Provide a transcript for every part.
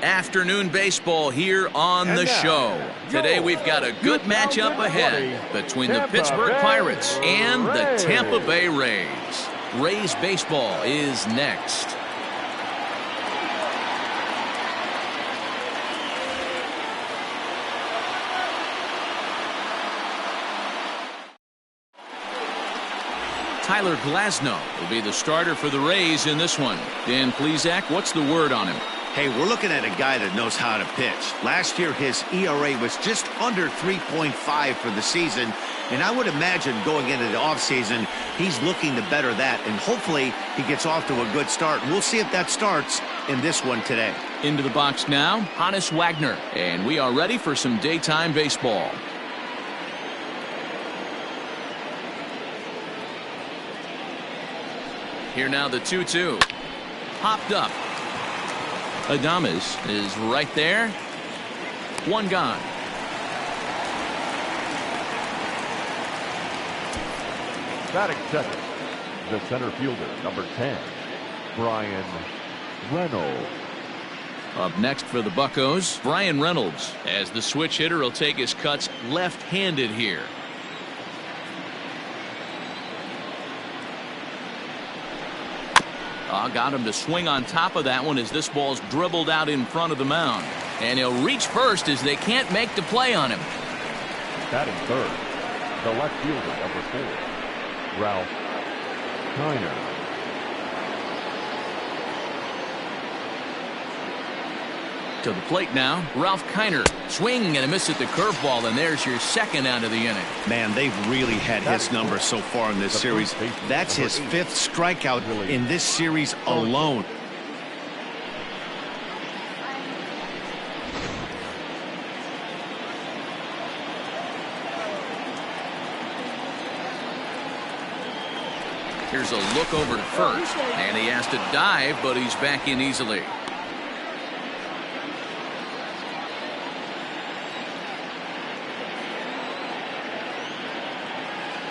Afternoon baseball here on the show. Today we've got a good matchup ahead between the Pittsburgh Pirates and the Tampa Bay Rays. Rays baseball is next. Tyler Glasnow will be the starter for the Rays in this one. Dan Plesac, what's the word on him? Hey, we're looking at a guy that knows how to pitch. Last year, his ERA was just under 3.5 for the season, and I would imagine going into the offseason, he's looking to better that, and hopefully he gets off to a good start. We'll see if that starts in this one today. Into the box now, Honus Wagner, and we are ready for some daytime baseball. Here now the 2-2. Popped up. Adames is right there. One gone. Batting second, the center fielder, number 10, Bryan Reynolds. Up next for the Buccos, Bryan Reynolds, as the switch hitter will take his cuts left-handed here. Got him to swing on top of that one as this ball's dribbled out in front of the mound. And he'll reach first as they can't make the play on him. Batting third, the left fielder, number 4, Ralph Kiner. To the plate now, Ralph Kiner. Swing and a miss at the curveball, and there's your second out of the inning. Man, they've really had his number so far in this series. That's his 5th strikeout in this series alone. Here's a look over to first, and he has to dive, but he's back in easily.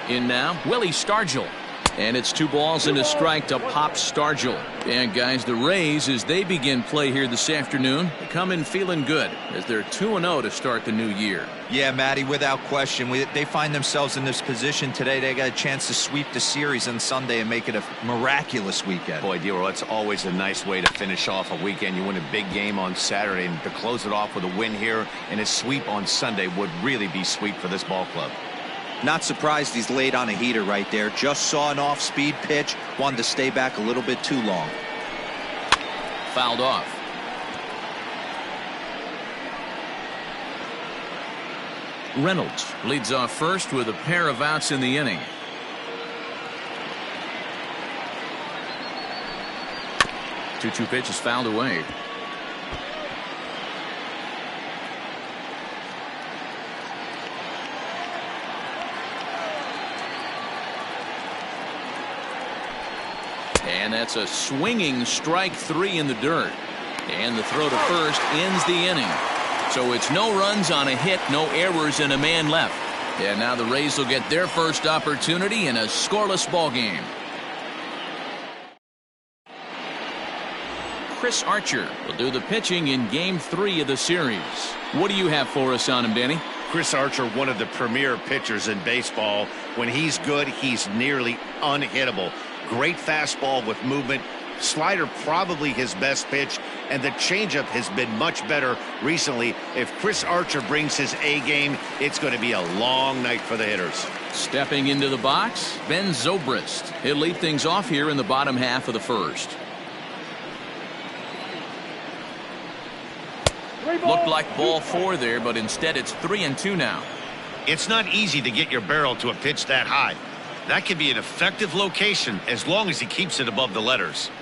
In now, Willie Stargell. And it's 2 balls and a strike to Pop Stargell. And guys, the Rays, as they begin play here this afternoon, come in feeling good as they're 2-0 to start the new year. Yeah, Matty, without question. They find themselves in this position today. They got a chance to sweep the series on Sunday and make it a miraculous weekend. Boy, Dero, that's always a nice way to finish off a weekend. You win a big game on Saturday, and to close it off with a win here and a sweep on Sunday would really be sweet for this ball club. Not surprised he's laid on a heater right there. Just saw an off-speed pitch. Wanted to stay back a little bit too long. Fouled off. Reynolds leads off first with a pair of outs in the inning. Two pitches fouled away. And that's a swinging strike 3 in the dirt. And the throw to first ends the inning. So it's no runs on a hit, no errors, and a man left. And now the Rays will get their first opportunity in a scoreless ball game. Chris Archer will do the pitching in Game 3 of the series. What do you have for us on him, Danny? Chris Archer, one of the premier pitchers in baseball. When he's good, he's nearly unhittable. Great fastball with movement. Slider probably his best pitch, and the changeup has been much better recently. If Chris Archer brings his A game, it's going to be a long night for the hitters. Stepping into the box, Ben Zobrist. He'll lead things off here in the bottom half of the first. Looked like ball 4 there, but instead it's 3-2 now. It's not easy to get your barrel to a pitch that high. That could be an effective location as long as he keeps it above the letters.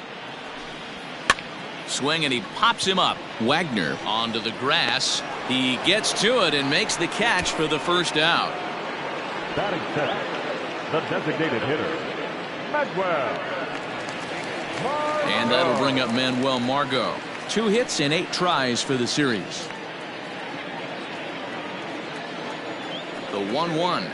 Swing, and he pops him up. Wagner onto the grass. He gets to it and makes the catch for the first out. Batting second, the designated hitter, Manuel. And that'll bring up Manuel Margot. 2 hits and 8 tries for the series. The 1-1.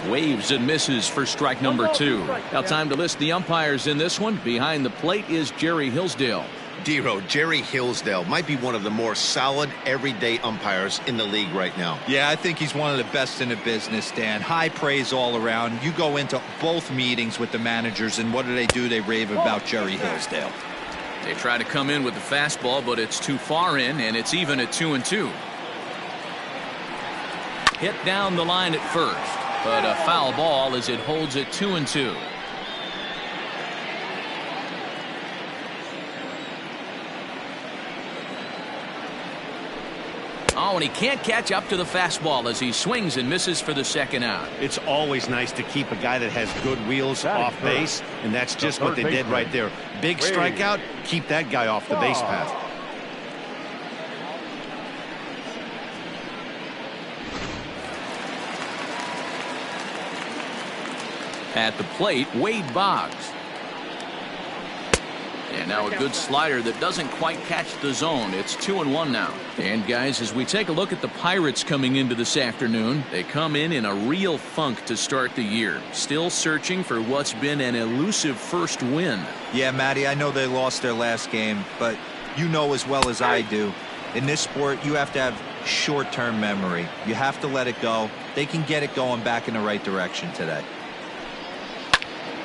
Waves and misses for strike number 2. Now time to list the umpires in this one. Behind the plate is Jerry Hillsdale. Dero, Jerry Hillsdale might be one of the more solid everyday umpires in the league right now. Yeah, I think he's one of the best in the business, Dan. High praise all around. You go into both meetings with the managers, and what do? They rave about Jerry Hillsdale. They try to come in with the fastball, but it's too far in, and it's even at 2-2. Hit down the line at first, but a foul ball as it holds at 2-2. Oh, and he can't catch up to the fastball as he swings and misses for the second out. It's always nice to keep a guy that has good wheels off base, and that's just what they did right there. Big strikeout, keep that guy off the base path. At the plate, Wade Boggs. And now a good slider that doesn't quite catch the zone. It's 2-1 now. And guys, as we take a look at the Pirates coming into this afternoon, they come in a real funk to start the year. Still searching for what's been an elusive first win. Yeah, Matty, I know they lost their last game, but you know as well as I do, in this sport, you have to have short-term memory. You have to let it go. They can get it going back in the right direction today.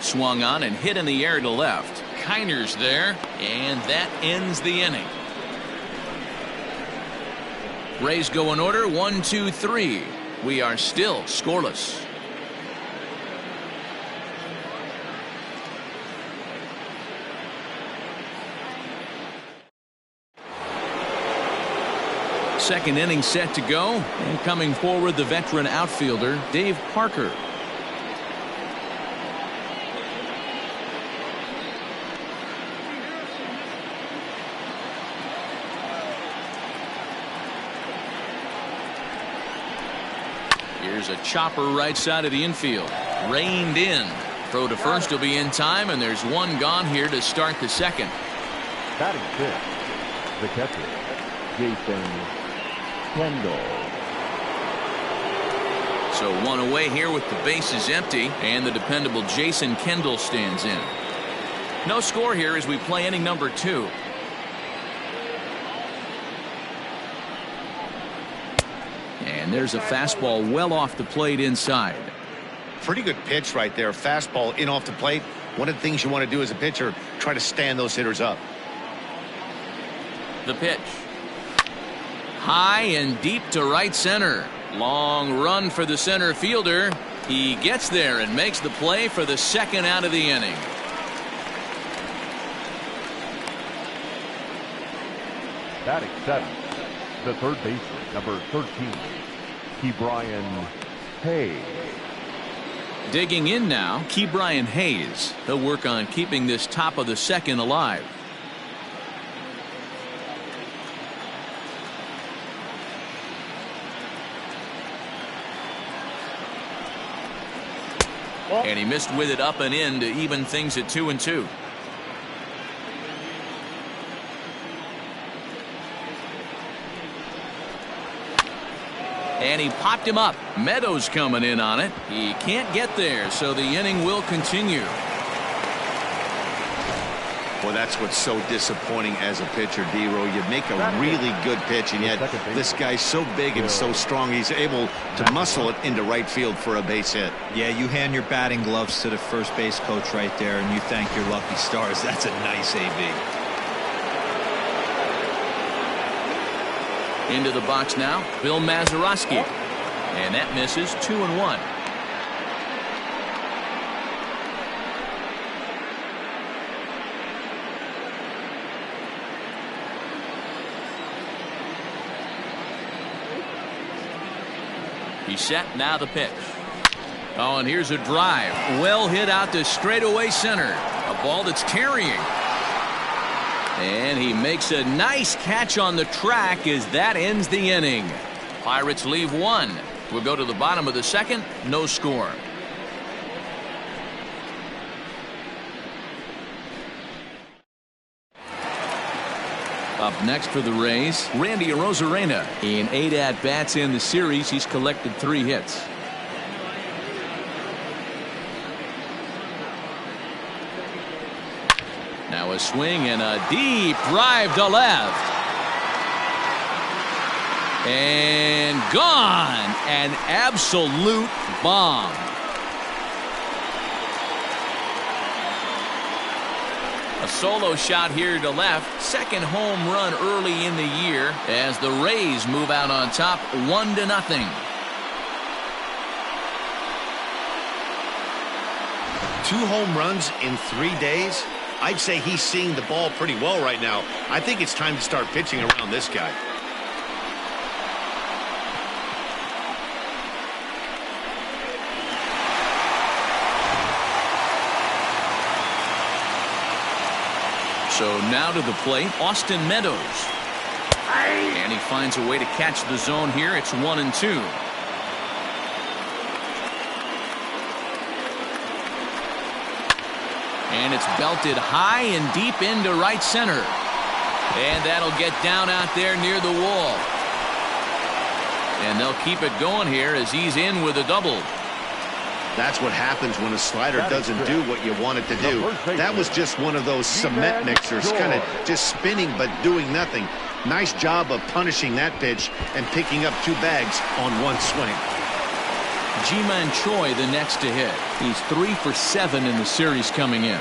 Swung on and hit in the air to left. Kiner's there, and that ends the inning. Rays go in order, 1, 2, 3. We are still scoreless. Second inning set to go, and coming forward the veteran outfielder Dave Parker. Here's a chopper right side of the infield. Reined in. Throw to first will be in time, and there's one gone here to start the second. Batting fifth, the catcher, Jason Kendall. So one away here with the bases empty, and the dependable Jason Kendall stands in. No score here as we play inning number 2. And there's a fastball well off the plate inside. Pretty good pitch right there. Fastball in off the plate. One of the things you want to do as a pitcher, try to stand those hitters up. The pitch. High and deep to right center. Long run for the center fielder. He gets there and makes the play for the second out of the inning. Batting seventh, the third baseman, number 13, Ke'Bryan Hayes. Digging in now, Ke'Bryan Hayes. He'll work on keeping this top of the second alive. And he missed with it up and in to even things at 2-2. And he popped him up. Meadows coming in on it. He can't get there, so the inning will continue. Well, that's what's so disappointing as a pitcher, Dero. You make a really good pitch, and yet this guy's so big and so strong, he's able to muscle it into right field for a base hit. Yeah, you hand your batting gloves to the first base coach right there, and you thank your lucky stars. That's a nice AB. Into the box now, Bill Mazeroski. And that misses. 2-1. He's set, now the pitch. Oh, and here's a drive. Well hit out to straightaway center. A ball that's carrying. And he makes a nice catch on the track as that ends the inning. Pirates leave one. We'll go to the bottom of the second. No score. Up next for the Rays, Randy Arozarena. In 8 at-bats in the series, he's collected 3 hits. Now a swing and a deep drive to left. And gone. An absolute bomb. A solo shot here to left. Second home run early in the year as the Rays move out on top 1-0. 2 home runs in 3 days. I'd say he's seeing the ball pretty well right now. I think it's time to start pitching around this guy. So now to the plate, Austin Meadows. And he finds a way to catch the zone here. It's 1-2. And it's belted high and deep into right center. And that'll get down out there near the wall. And they'll keep it going here as he's in with a double. That's what happens when a slider doesn't do what you want it to do. That was just one of those cement mixers, kind of just spinning but doing nothing. Nice job of punishing that pitch and picking up 2 bags on 1 swing. Ji-Man Choi the next to hit. He's 3 for 7 in the series coming in.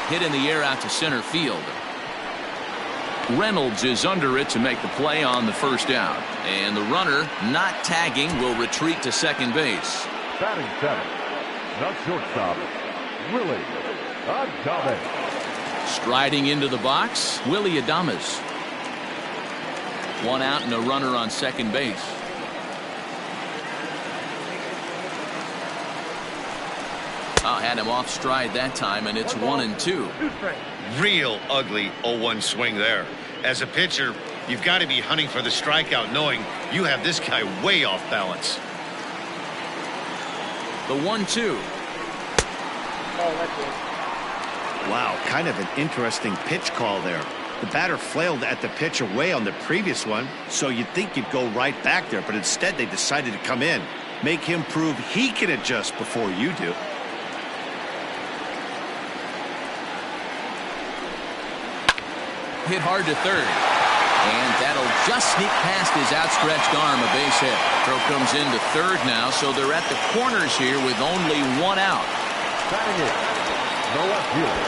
Hit in the air out to center field. Reynolds is under it to make the play on the first out. And the runner, not tagging, will retreat to second base. Batting 7, the shortstop, Willie Adames. Striding into the box, Willie Adames. 1 out and a runner on second base. Had him off stride that time, and it's 1-2. Real ugly 0-1 swing there. As a pitcher, you've got to be hunting for the strikeout, knowing you have this guy way off balance. The 1-2. Wow, kind of an interesting pitch call there. The batter flailed at the pitch away on the previous one, so you'd think you'd go right back there, but instead they decided to come in. Make him prove he can adjust before you do. Hit hard to third. And that'll just sneak past his outstretched arm, a base hit. Throw comes into third now, so they're at the corners here with only 1 out. Batting it, the left fielder,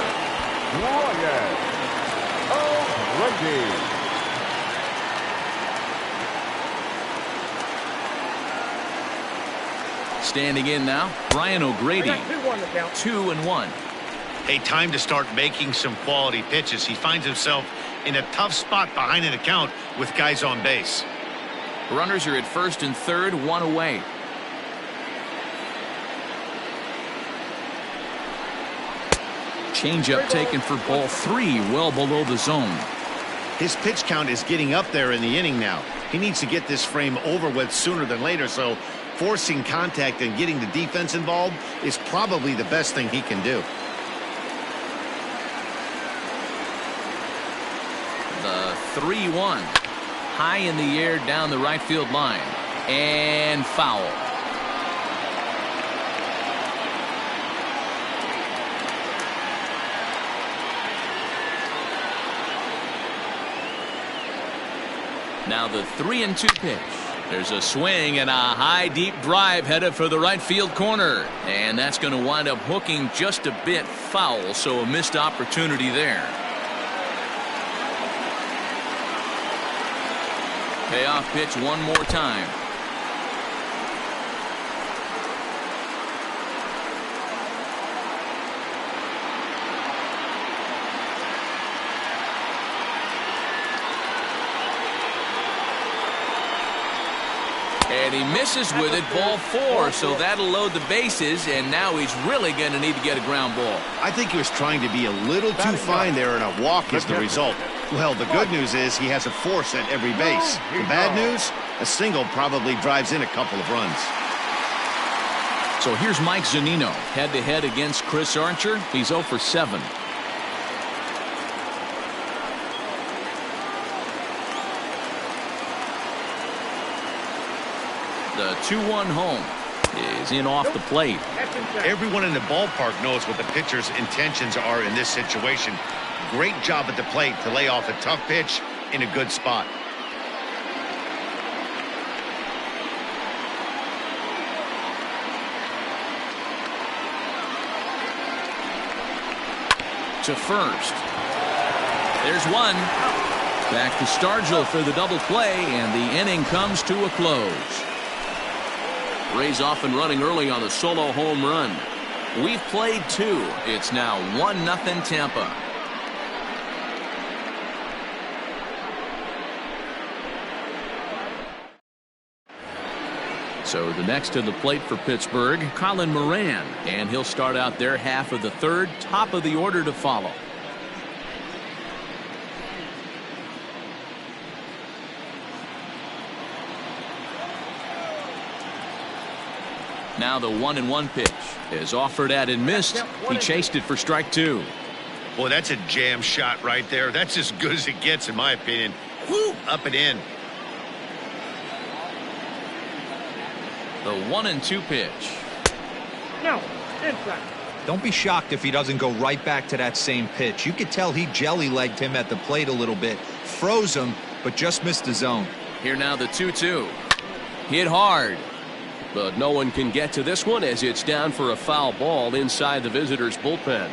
Ryan O'Grady. Standing in now, Brian O'Grady. 2-1. Hey, time to start making some quality pitches. He finds himself in a tough spot behind an account with guys on base. Runners are at first and third, 1 away. Changeup taken for ball 3, well below the zone. His pitch count is getting up there in the inning now. He needs to get this frame over with sooner than later, so forcing contact and getting the defense involved is probably the best thing he can do. The 3-1. High in the air down the right field line. And foul. Now the 3-2 pitch. There's a swing and a high deep drive headed for the right field corner. And that's going to wind up hooking just a bit foul, so a missed opportunity there. Payoff pitch one more time. And he misses with it, ball 4, so that'll load the bases, and now he's really going to need to get a ground ball. I think he was trying to be a little too fine there, and a walk is the result. Well, the good news is he has a force at every base. The bad news, a single probably drives in a couple of runs. So here's Mike Zunino head-to-head against Chris Archer. He's 0 for 7. The 2-1 home is in off the plate. Everyone in the ballpark knows what the pitcher's intentions are in this situation. Great job at the plate to lay off a tough pitch in a good spot. To first. There's one. Back to Stargell for the double play, and the inning comes to a close. Rays off and running early on the solo home run. We've played 2. It's now 1-0 Tampa. So the next to the plate for Pittsburgh, Colin Moran, and he'll start out their half of the third, top of the order to follow. Now the 1-1 pitch is offered at and missed. He chased it for strike 2. Boy, that's a jam shot right there. That's as good as it gets, in my opinion. Woo, up and in. The 1-2 pitch. No, inside. Don't be shocked if he doesn't go right back to that same pitch. You could tell he jelly-legged him at the plate a little bit. Froze him, but just missed the zone. Here now the 2-2. Hit hard. But no one can get to this one as it's down for a foul ball inside the visitors' bullpen.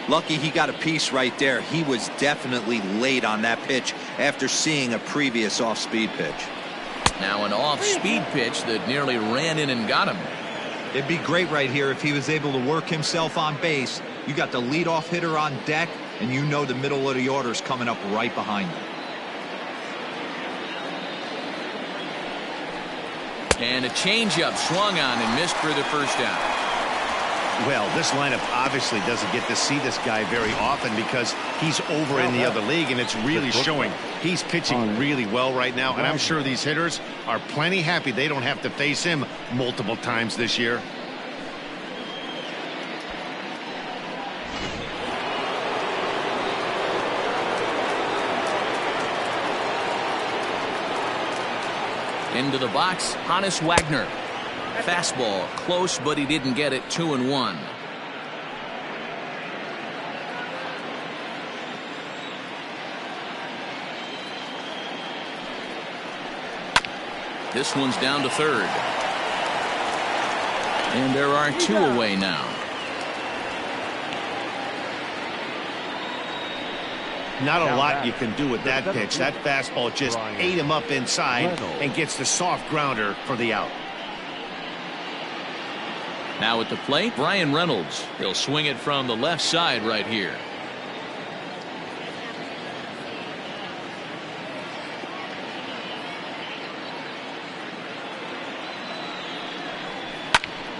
Lucky he got a piece right there. He was definitely late on that pitch after seeing a previous off-speed pitch. Now an off-speed pitch that nearly ran in and got him. It'd be great right here if he was able to work himself on base. You got the leadoff hitter on deck, and you know the middle of the order's coming up right behind him. And a changeup swung on and missed for the first out. Well, this lineup obviously doesn't get to see this guy very often because he's over in the other league, and it's really showing. He's pitching really well right now, and I'm sure these hitters are plenty happy they don't have to face him multiple times this year. Into the box, Hannes Wagner. Fastball close, but he didn't get it. 2-1. This one's down to third. And there are 2 away now. Not a lot you can do with that pitch. That fastball just ate him up inside and gets the soft grounder for the out. Now at the plate, Brian Reynolds. He'll swing it from the left side right here.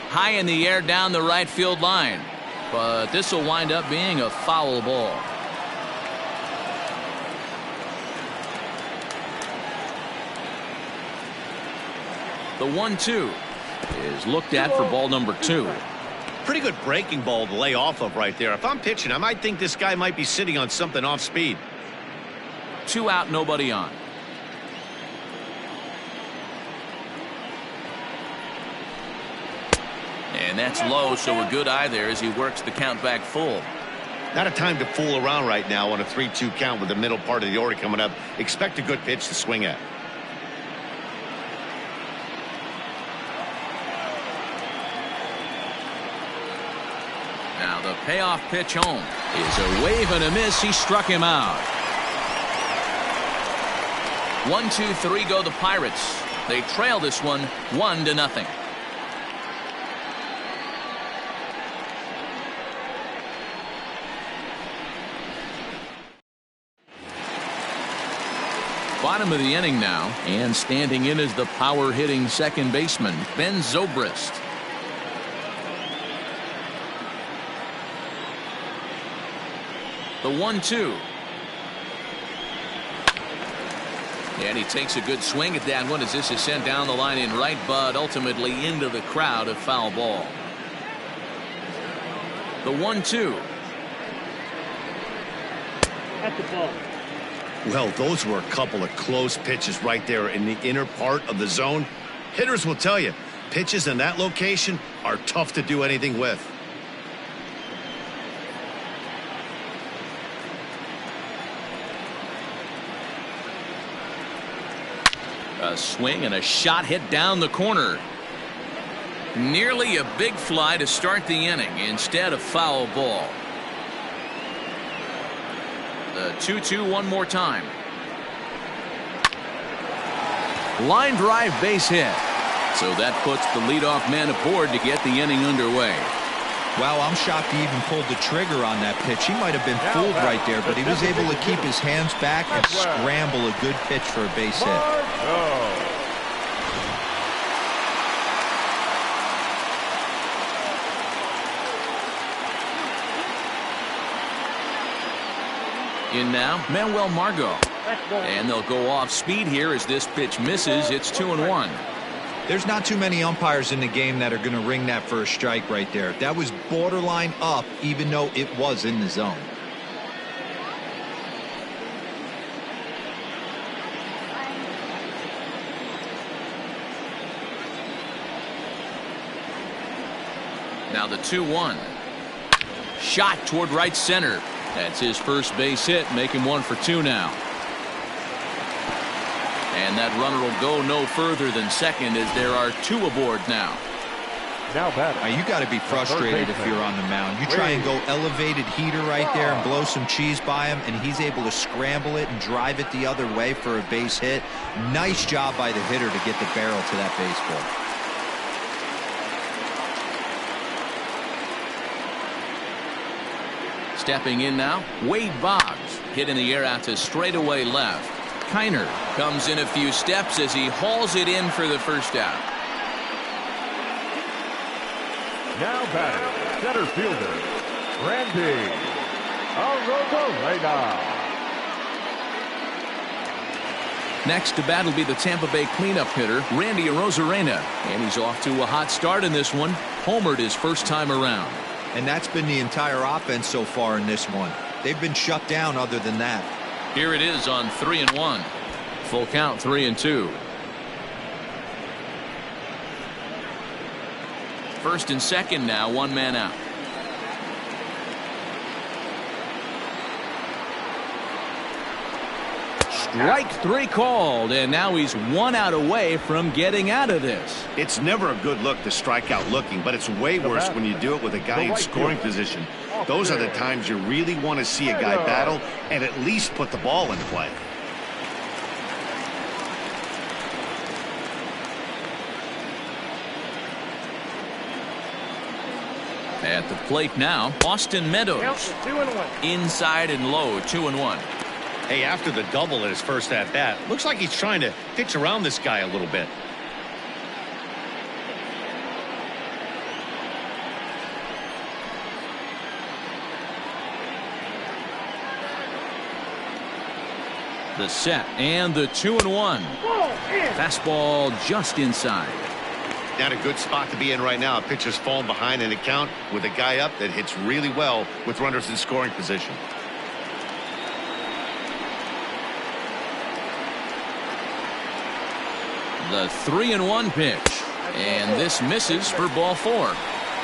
High in the air down the right field line. But this will wind up being a foul ball. The 1-2 is looked at for ball number 2. Pretty good breaking ball to lay off of right there. If I'm pitching, I might think this guy might be sitting on something off speed. 2 out, nobody on. And that's low, so a good eye there as he works the count back full. Not a time to fool around right now on a 3-2 count with the middle part of the order coming up. Expect a good pitch to swing at. Now the payoff pitch home is a wave and a miss. He struck him out. 1-2-3 go the Pirates. They trail this one 1-0. Bottom of the inning now, and standing in is the power hitting second baseman Ben Zobrist. The 1-2. And he takes a good swing at that one as this is sent down the line in right, but ultimately into the crowd, a foul ball. The 1-2. At the ball. Well, those were a couple of close pitches right there in the inner part of the zone. Hitters will tell you, pitches in that location are tough to do anything with. A swing and a shot hit down the corner. Nearly a big fly to start the inning. Instead, a foul ball. The 2-2 one more time. Line drive base hit. So that puts the leadoff man aboard to get the inning underway. Wow, I'm shocked he even pulled the trigger on that pitch. He might have been fooled right there, but he was able to keep his hands back and scramble a good pitch for a base hit. In now, Manuel Margot. And they'll go off speed here as this pitch misses. It's 2-1. There's not too many umpires in the game that are going to ring that for a strike right there. That was borderline up, even though it was in the zone. Now the 2-1. Shot toward right center. That's his first base hit, making 1 for 2 now. And that runner will go no further than second as there are 2 aboard now. Now batting. You got to be frustrated if you're on the mound. You try and go elevated heater right there and blow some cheese by him, and he's able to scramble it and drive it the other way for a base hit. Nice job by the hitter to get the barrel to that baseball. Stepping in now, Wade Boggs. Hit in the air out to straightaway left. Kiner comes in a few steps as he hauls it in for the first out. Now batting, center fielder, Randy Arozarena. Next to bat will be the Tampa Bay cleanup hitter, Randy Arozarena. And he's off to a hot start in this one. Homered his first time around. And that's been the entire offense so far in this one. They've been shut down other than that. Here it is on 3-1. Full count 3-2. First and second now, 1 man out. Strike 3 called, and now he's 1 out away from getting out of this. It's never a good look to strike out looking, but it's way worse when you do it with a guy in scoring position. Those are the times you really want to see a guy battle and at least put the ball in play. At the plate now, Austin Meadows. Inside and low, 2-1. Hey, after the double at his first at-bat, looks like he's trying to pitch around this guy a little bit. The set and the 2-1. Fastball just inside. Not a good spot to be in right now. A pitcher's falling behind in the count with a guy up that hits really well with runners in scoring position. The 3-1 pitch. And this misses for ball 4.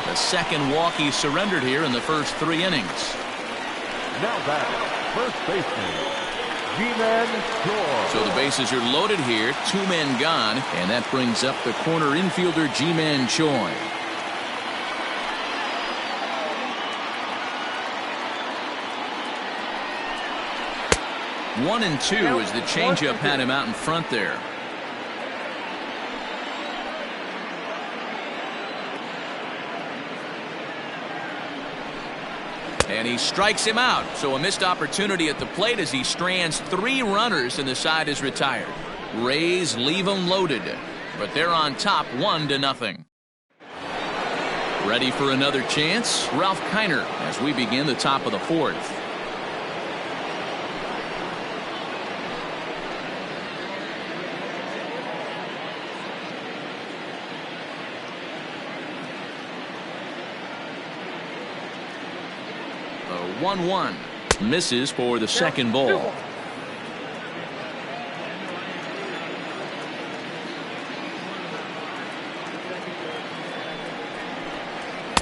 The second walk he surrendered here in the first 3 innings. Now back, first baseman, G-Man George. So the bases are loaded here. 2 men gone. And that brings up the corner infielder, G-Man Choi. One and 2 as the changeup had him out in front there. And he strikes him out. So a missed opportunity at the plate as he strands 3 runners and the side is retired. Rays leave them loaded, but they're on top 1-0. Ready for another chance? Ralph Kiner as we begin the top of the 4th. 1-1. Misses for the second ball.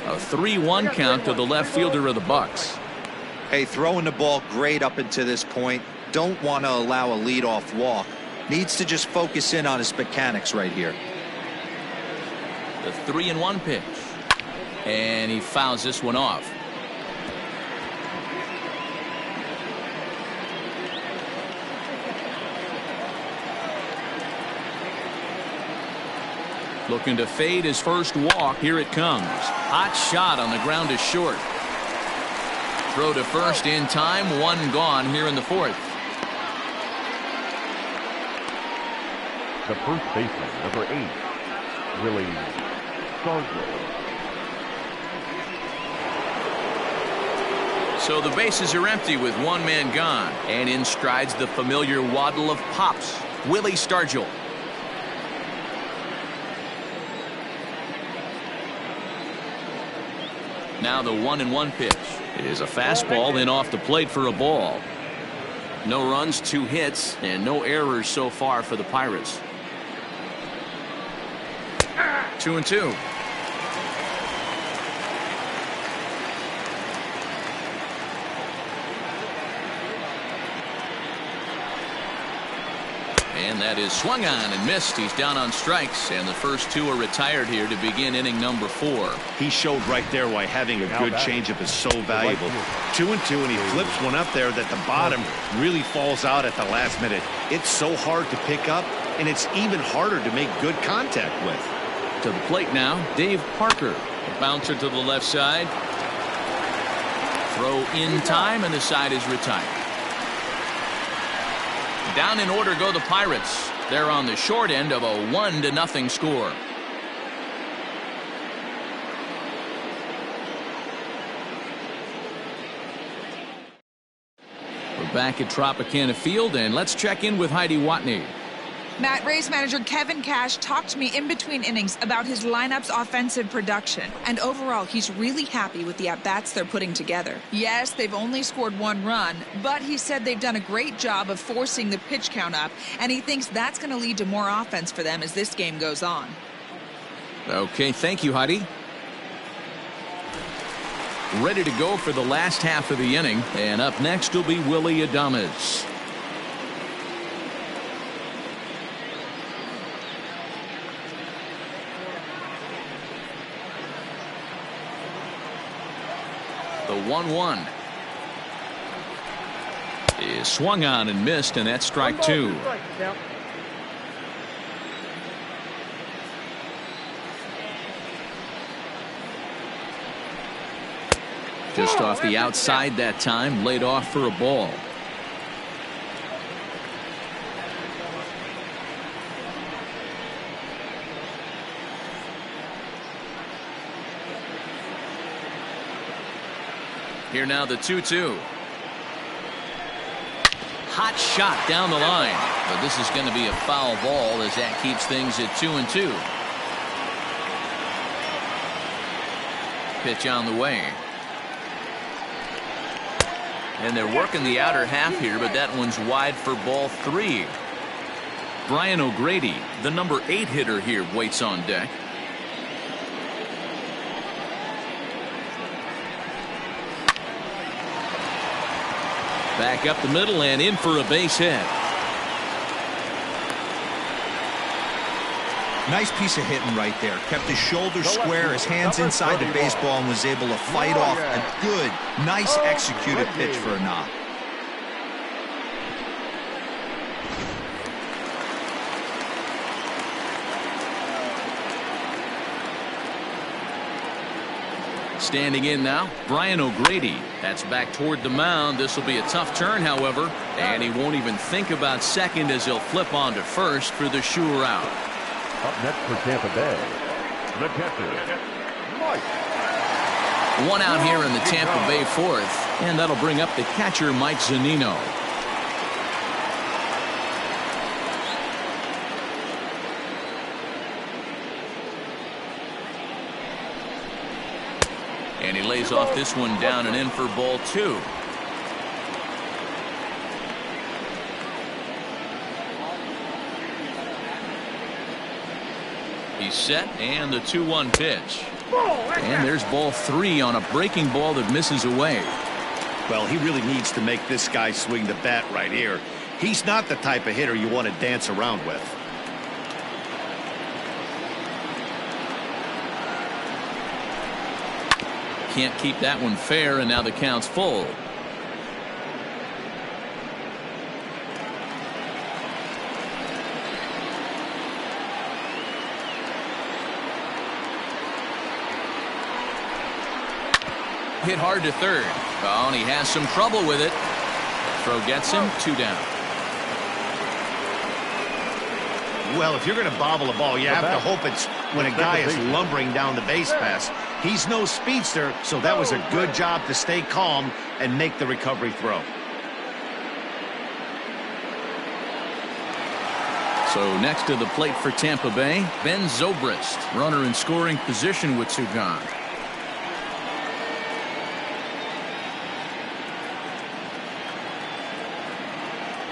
A 3-1 count to the left fielder of the Bucks. Hey, throwing the ball great up until this point. Don't want to allow a leadoff walk. Needs to just focus in on his mechanics right here. The 3-1 pitch. And he fouls this one off. Looking to fade his first walk. Here it comes. Hot shot on the ground is short. Throw to first in time. One gone here in the fourth. The first baseman, number 8, Willie Stargell. So the bases are empty with one man gone. And in strides the familiar waddle of pops. Willie Stargell. Now the 1-1 pitch. It is a fastball in off the plate for a ball. No runs, 2 hits, and no errors so far for the Pirates. 2-2. And that is swung on and missed. He's down on strikes, and the first 2 are retired here to begin inning number 4. He showed right there why having a good changeup is so valuable. 2-2, and he flips one up there that the bottom really falls out at the last minute. It's so hard to pick up, and it's even harder to make good contact with. To the plate now, Dave Parker. A bouncer to the left side. Throw in time, and the side is retired. Down in order go the Pirates. They're on the short end of a 1-0 score. We're back at Tropicana Field, and let's check in with Heidi Watney. Matt, Rays manager Kevin Cash talked to me in between innings about his lineup's offensive production. And overall, he's really happy with the at-bats they're putting together. Yes, they've only scored 1 run, but he said they've done a great job of forcing the pitch count up, and he thinks that's going to lead to more offense for them as this game goes on. Okay, thank you, Heidi. Ready to go for the last half of the inning, and up next will be Willie Adames. The 1-1 is swung on and missed, and that's strike 2. Just off the outside that time, laid off for a ball. Here now the 2-2. Hot shot down the line, but this is going to be a foul ball as that keeps things at 2-2. Pitch on the way. And they're working the outer half here, but that one's wide for ball 3. Brian O'Grady, the number 8 hitter here, waits on deck. Back up the middle and in for a base hit. Nice piece of hitting right there. Kept his shoulders square, his hands inside the baseball, and was able to fight off a good, nice executed pitch for a knock. Standing in now, Brian O'Grady. That's back toward the mound. This will be a tough turn, however, and he won't even think about second as he'll flip on to first for the sure out. Up next for Tampa Bay, the catcher, Mike. 1 out here in the Tampa Bay fourth, and that'll bring up the catcher, Mike Zunino. And And he lays off this one down and in for ball 2. He's set, and the 2-1 pitch. And there's ball 3 on a breaking ball that misses away. Well, he really needs to make this guy swing the bat right here. He's not the type of hitter you want to dance around with. Can't keep that one fair, and now the count's full. Hit hard to third. Oh, and he has some trouble with it. Throw gets him 2 down. Well, if you're going to bobble a ball, you have to hope it's when a guy is lumbering down the base pass. He's no speedster, so that was a good job to stay calm and make the recovery throw. So next to the plate for Tampa Bay, Ben Zobrist, runner in scoring position with 2 gone.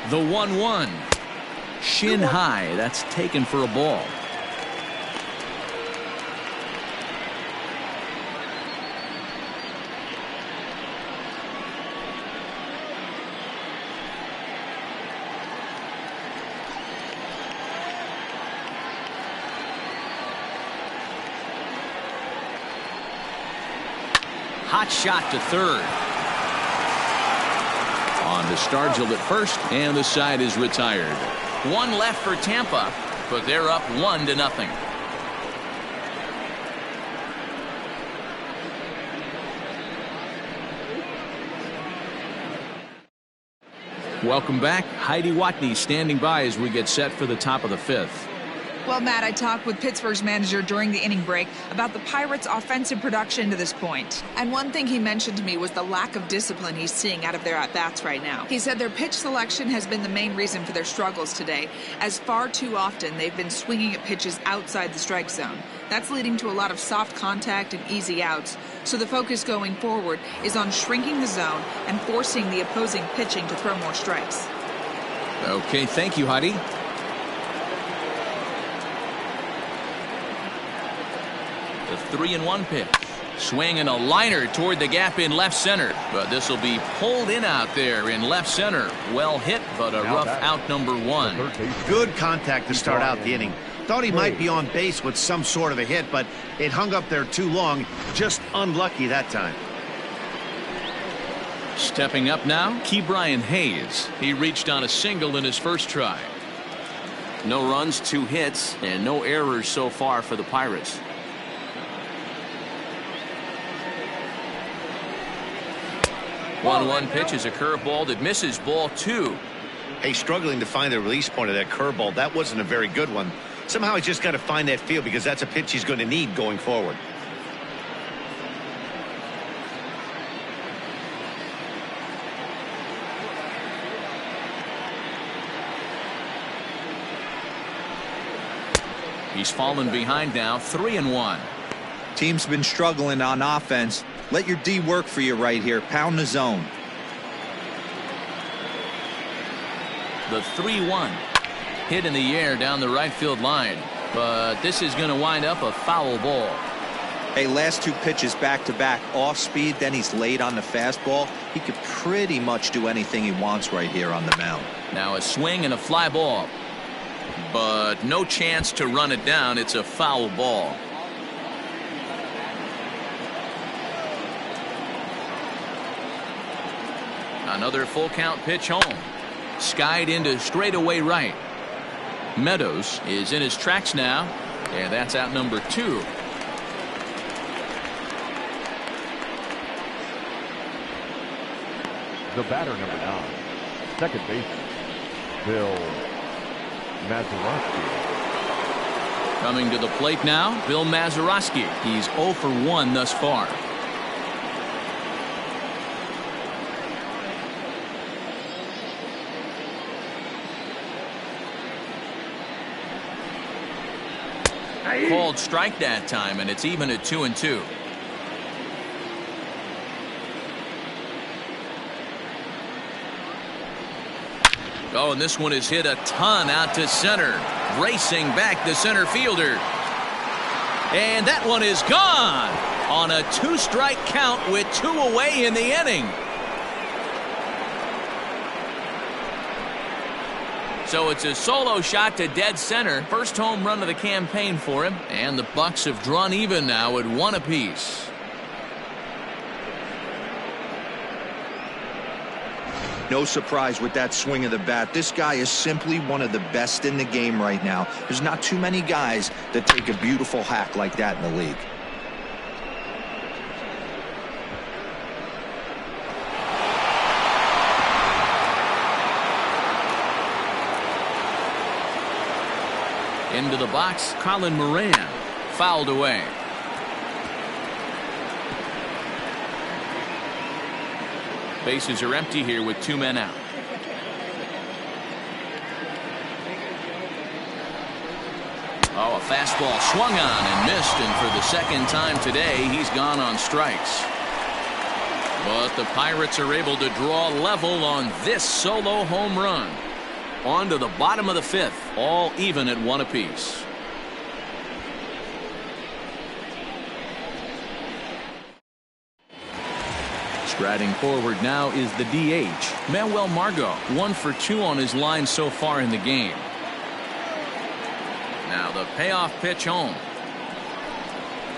The 1-1. Shin high. That's taken for a ball. Hot shot to third. On to Stargell at first, and the side is retired. 1 left for Tampa, but they're up 1-0. Welcome back. Heidi Watney standing by as we get set for the top of the 5th. Well, Matt, I talked with Pittsburgh's manager during the inning break about the Pirates' offensive production to this point. And one thing he mentioned to me was the lack of discipline he's seeing out of their at-bats right now. He said their pitch selection has been the main reason for their struggles today, as far too often they've been swinging at pitches outside the strike zone. That's leading to a lot of soft contact and easy outs. So the focus going forward is on shrinking the zone and forcing the opposing pitching to throw more strikes. Okay, thank you, Heidi. The 3-1 pitch. Swing and a liner toward the gap in left center. But this will be pulled in out there in left center. Well hit, but a rough out number 1. Good contact to start out the inning. Thought he might be on base with some sort of a hit, but it hung up there too long. Just unlucky that time. Stepping up now, Ke'Bryan Hayes. He reached on a single in his first try. No runs, 2 hits, and no errors so far for the Pirates. One pitch is a curveball that misses ball 2. Hey, struggling to find the release point of that curveball. That wasn't a very good one. Somehow he's just got to find that feel because that's a pitch he's going to need going forward. He's fallen behind now, 3-1. Team's been struggling on offense. Let your D work for you right here. Pound the zone. The 3-1. Hit in the air down the right field line. But this is going to wind up a foul ball. Hey, last 2 pitches back-to-back off speed, then he's late on the fastball. He could pretty much do anything he wants right here on the mound. Now a swing and a fly ball. But no chance to run it down. It's a foul ball. Another full count pitch home. Skied into straightaway right. Meadows is in his tracks now. And that's out number 2. The batter, number 9, second baseman, Bill Mazeroski. Coming to the plate now, Bill Mazeroski. He's 0 for 1 thus far. Called strike that time, and it's even at 2-2. Oh, and this one is hit a ton out to center. Racing back the center fielder. And that one is gone on a 2-strike count with 2 away in the inning. So it's a solo shot to dead center. First home run of the campaign for him. And the Bucks have drawn even now at 1 apiece. No surprise with that swing of the bat. This guy is simply one of the best in the game right now. There's not too many guys that take a beautiful hack like that in the league. Into the box, Colin Moran. Fouled away. Bases are empty here with 2 men out. Oh, a fastball swung on and missed, and for the second time today, he's gone on strikes. But the Pirates are able to draw level on this solo home run. On to the bottom of the 5th, all even at 1 apiece. Striding forward now is the DH, Manuel Margot, 1 for 2 on his line so far in the game. Now the payoff pitch home.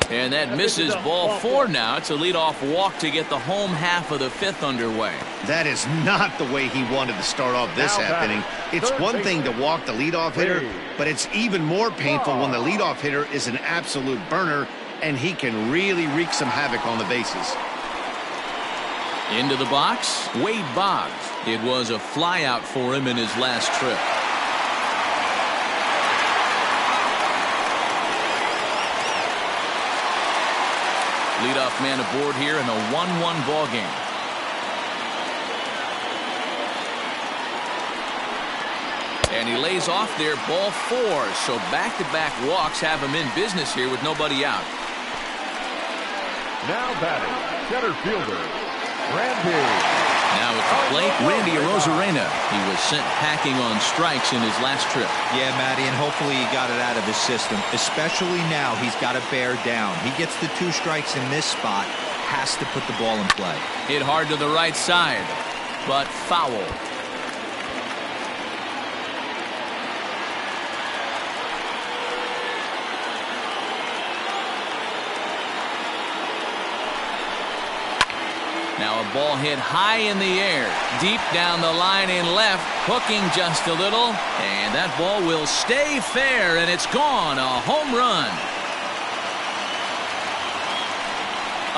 And that misses ball 4 now. It's a leadoff walk to get the home half of the 5th underway. That is not the way he wanted to start off this half inning. It's one thing to walk the leadoff hitter, but it's even more painful when the leadoff hitter is an absolute burner and he can really wreak some havoc on the bases. Into the box, Wade Boggs. It was a flyout for him in his last trip. Leadoff man aboard here in a 1-1 ball game. And he lays off there, ball 4. So back-to-back walks have him in business here with nobody out. Now batting, center fielder, Randy. Now at the plate, Randy Arozarena. He was sent packing on strikes in his last trip. Yeah, Matty, and hopefully he got it out of his system. Especially now, he's got to bear down. He gets the 2 strikes in this spot, has to put the ball in play. Hit hard to the right side, but foul. Now a ball hit high in the air, deep down the line in left, hooking just a little, and that ball will stay fair, and it's gone. A home run.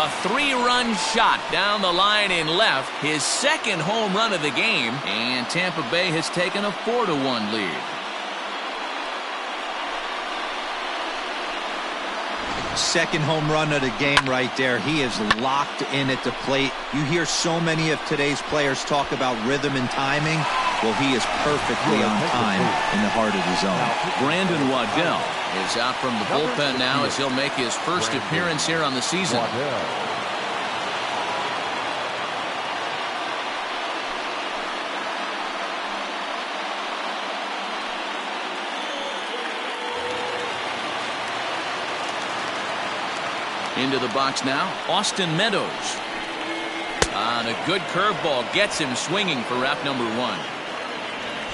A 3-run shot down the line in left, his 2nd home run of the game, and Tampa Bay has taken a 4-1 lead. Second home run of the game right there. He is locked in at the plate. You hear so many of today's players talk about rhythm and timing. Well, he is perfectly on time in the heart of the zone. Brandon Waddell is out from the bullpen now as he'll make his first appearance here on the season. Into the box now, Austin Meadows. On a good curveball, gets him swinging for wrap number 1.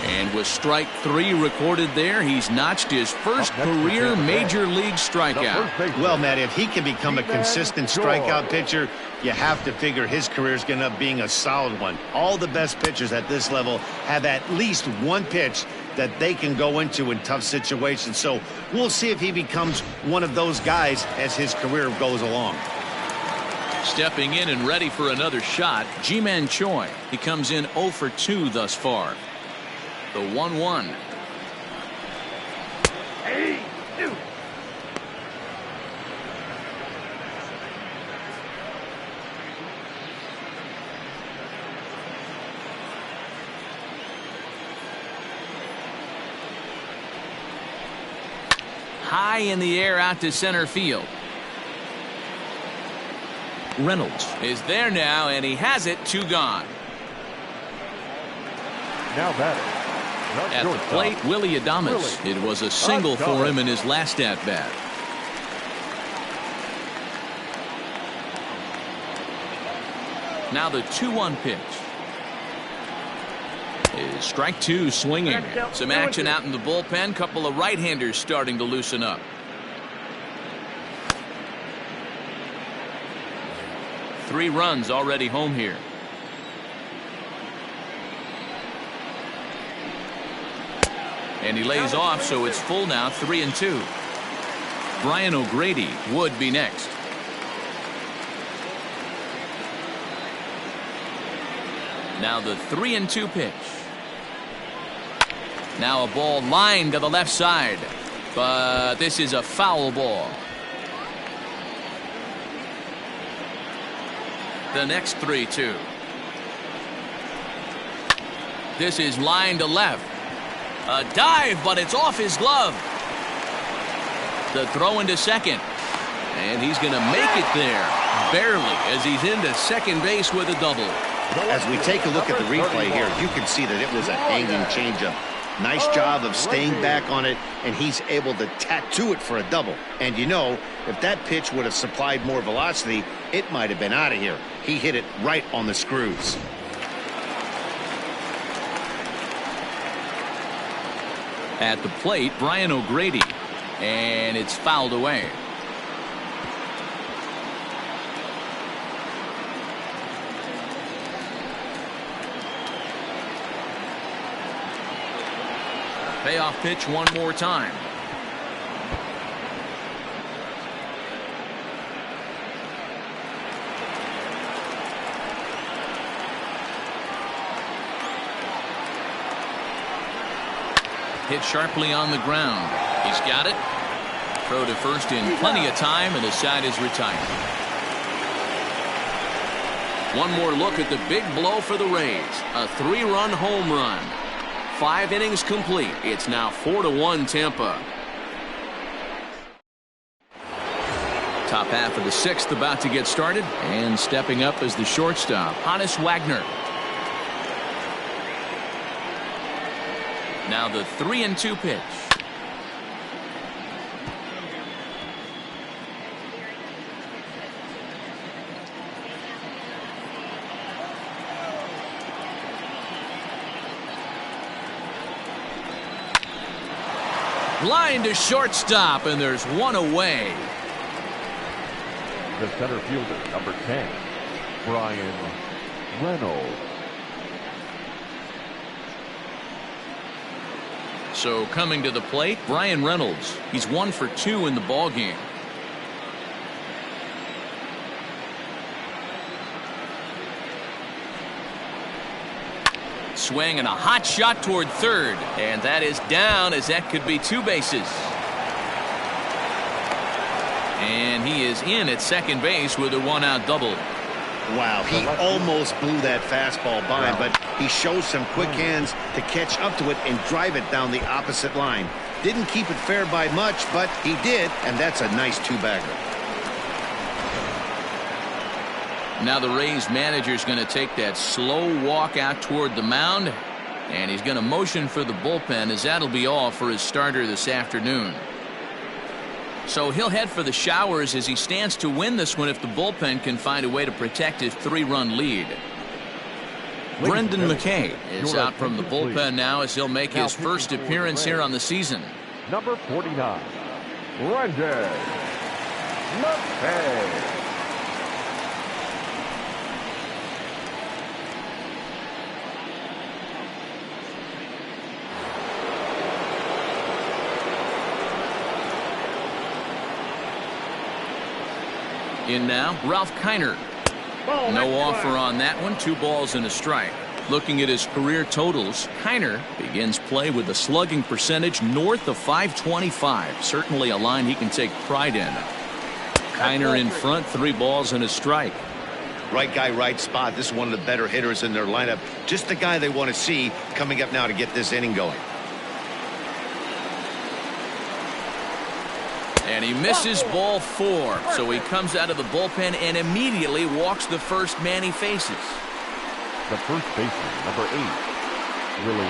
And with strike 3 recorded there, he's notched his first career major league strikeout. Well, Matt, if he can become a consistent strikeout pitcher, you have to figure his career is going to end up being a solid one. All the best pitchers at this level have at least one pitch that they can go into in tough situations. So we'll see if he becomes one of those guys as his career goes along. Stepping in and ready for another shot, Ji-Man Choi. He comes in 0 for 2 thus far. The 1-1. High in the air out to center field. Reynolds is there now, and he has it. 2 gone. Now batting, At the plate, Willie Adames. It was a single for him in his last at-bat. Now the 2-1 pitch. Is strike two swinging. Some action out in the bullpen. Couple of right-handers starting to loosen up. Three runs already home here. And he lays off, so it's full now, 3-2. Brian O'Grady would be next. Now the 3-2 pitch. Now a ball lined to the left side, but this is a foul ball. The next 3-2. This is lined to left. A dive, but it's off his glove. The throw into second. And he's going to make it there. Barely, as he's into second base with a double. As we take a look at the replay here, you can see that it was a hanging changeup. Nice job of staying back on it, and he's able to tattoo it for a double. And you know, if that pitch would have supplied more velocity, it might have been out of here. He hit it right on the screws. At the plate, Brian O'Grady. And it's fouled away. Payoff pitch one more time. Hit sharply on the ground. He's got it. Throw to first in plenty of time, and the side is retired. One more look at the big blow for the Rays. A 3-run home run. 5 innings complete. It's now 4-1 Tampa. Top half of the 6th about to get started, and stepping up as the shortstop, Honus Wagner. Now the 3-2 pitch. Line to shortstop, and there's one away. The center fielder, number 10, Brian Reynolds. So coming to the plate, Brian Reynolds. He's 1 for 2 in the ball game. Swing and a hot shot toward third, and that is down, as that could be 2 bases. And he is in at second base with a 1-out double. Wow, he almost blew that fastball by, but he shows some quick hands to catch up to it and drive it down the opposite line. Didn't keep it fair by much, but he did, and that's a nice 2-bagger. Now the Rays manager is going to take that slow walk out toward the mound, and he's going to motion for the bullpen, as that'll be all for his starter this afternoon. So he'll head for the showers as he stands to win this one if the bullpen can find a way to protect his 3-run lead. Brendan McKay is out from the bullpen now as he'll make his first appearance here on the season. Number 49, Brendan McKay. In now, Ralph Kiner. No offer on that one. 2 balls and a strike. Looking at his career totals, Kiner begins play with a slugging percentage north of .525. Certainly a line he can take pride in. Kiner in front, 3 balls and a strike. Right guy, right spot. This is one of the better hitters in their lineup. Just the guy they want to see coming up now to get this inning going. And he misses ball 4. So he comes out of the bullpen and immediately walks the first man he faces. The first baseman, number 8, Willie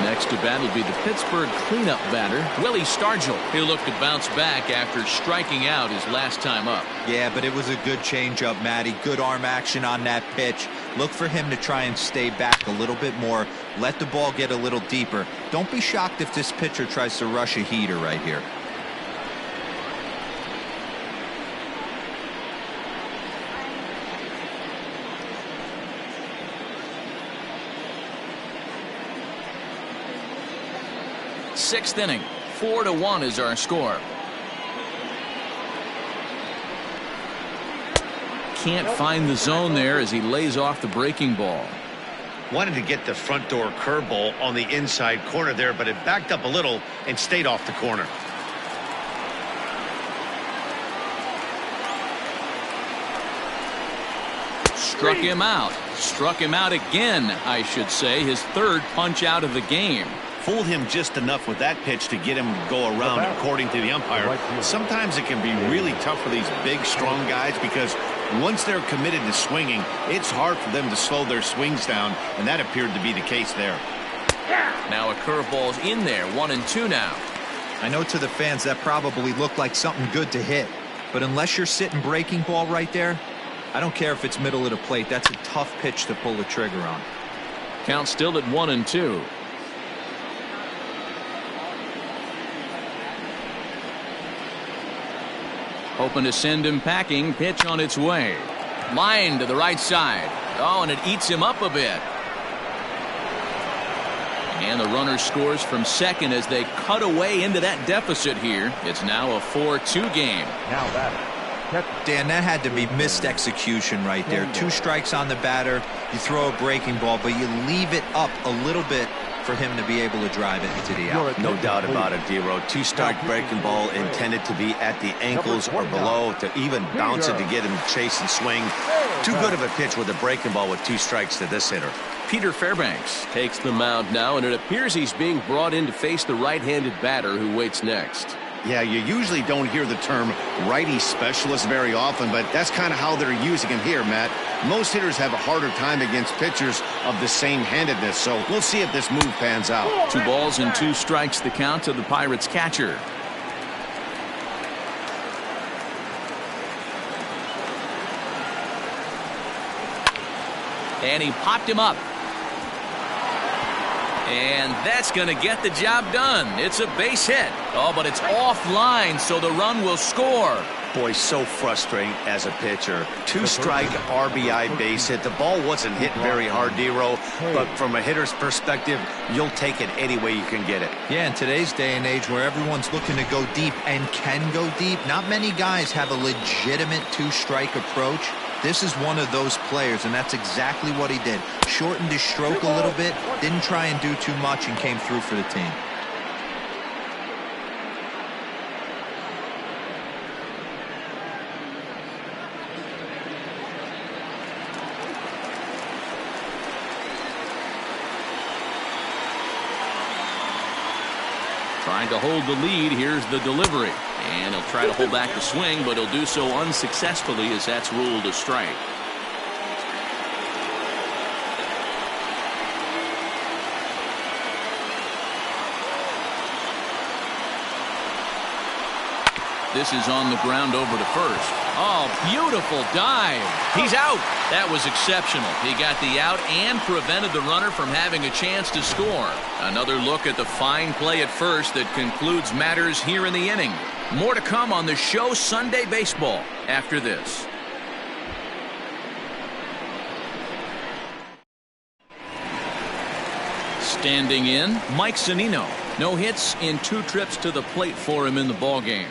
Next to bat will be the Pittsburgh cleanup batter, Willie Stargell. He'll look to bounce back after striking out his last time up. Yeah, but it was a good changeup, Matty. Good arm action on that pitch. Look for him to try and stay back a little bit more. Let the ball get a little deeper. Don't be shocked if this pitcher tries to rush a heater right here. Sixth inning, 4-1 is our score. Can't find the zone there as he lays off the breaking ball. Wanted to get the front door curveball on the inside corner there, but it backed up a little and stayed off the corner. Struck him out. Struck him out again, I should say. His third punch out of the game. Fooled him just enough with that pitch to get him to go around, according to the umpire. Sometimes it can be really tough for these big, strong guys because once they're committed to swinging, it's hard for them to slow their swings down, and that appeared to be the case there. Now a curveball's in there, 1-2 now. I know to the fans that probably looked like something good to hit, but unless you're sitting breaking ball right there, I don't care if it's middle of the plate. That's a tough pitch to pull the trigger on. Count still at 1-2. Hoping to send him packing. Pitch on its way. Line to the right side. Oh, and it eats him up a bit. And the runner scores from second as they cut away into that deficit here. It's now a 4-2 game. Now batter. Dan, that had to be missed execution right there. 2 strikes on the batter. You throw a breaking ball, but you leave it up a little bit for him to be able to drive it into the out. No doubt about it, D-Row. 2-strike breaking ball intended to be at the ankles or below to even bounce it to get him to chase and swing. Too good of a pitch with a breaking ball with 2 strikes to this hitter. Peter Fairbanks takes the mound now, and it appears he's being brought in to face the right-handed batter who waits next. Yeah, you usually don't hear the term righty specialist very often, but that's kind of how they're using him here, Matt. Most hitters have a harder time against pitchers of the same handedness, so we'll see if this move pans out. 2 balls and 2 strikes the count to the Pirates catcher. And he popped him up. And that's going to get the job done. It's a base hit. Oh, but it's offline, so the run will score. Boy, so frustrating as a pitcher. 2-strike RBI base hit. The ball wasn't hit very hard, D-Row, but from a hitter's perspective, you'll take it any way you can get it. Yeah, in today's day and age where everyone's looking to go deep and can go deep, not many guys have a legitimate 2-strike approach. This is one of those players, and that's exactly what he did. Shortened his stroke a little bit, didn't try and do too much, and came through for the team. Trying to hold the lead. Here's the delivery. And he'll try to hold back the swing, but he'll do so unsuccessfully as that's ruled a strike. This is on the ground over to first. Oh, beautiful dive. He's out. That was exceptional. He got the out and prevented the runner from having a chance to score. Another look at the fine play at first that concludes matters here in the inning. More to come on the show Sunday Baseball after this. Standing in, Mike Zunino. No hits in 2 trips to the plate for him in the ballgame.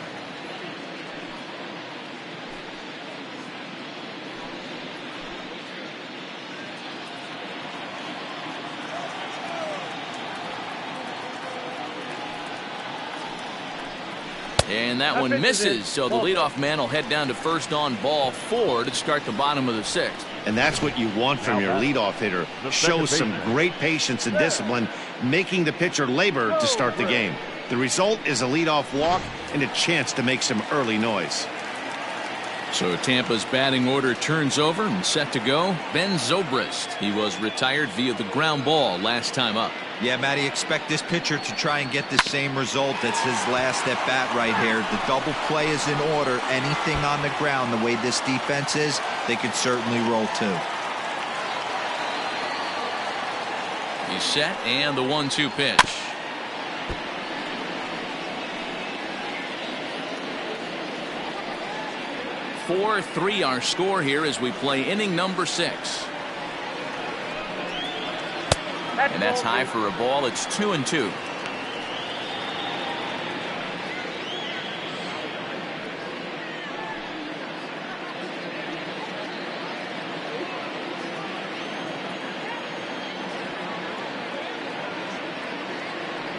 And that one misses, so the leadoff man will head down to first on ball 4 to start the bottom of the 6th. And that's what you want from your leadoff hitter. Shows some great patience and discipline, making the pitcher labor to start the game. The result is a leadoff walk and a chance to make some early noise. So Tampa's batting order turns over and set to go. Ben Zobrist. He was retired via the ground ball last time up. Yeah, Matty, expect this pitcher to try and get the same result as his last at bat right here. The double play is in order. Anything on the ground, the way this defense is, they could certainly roll too. He's set, and the 1-2 pitch. (4-3) our score here as we play inning number 6. And that's high for a ball. It's 2-2.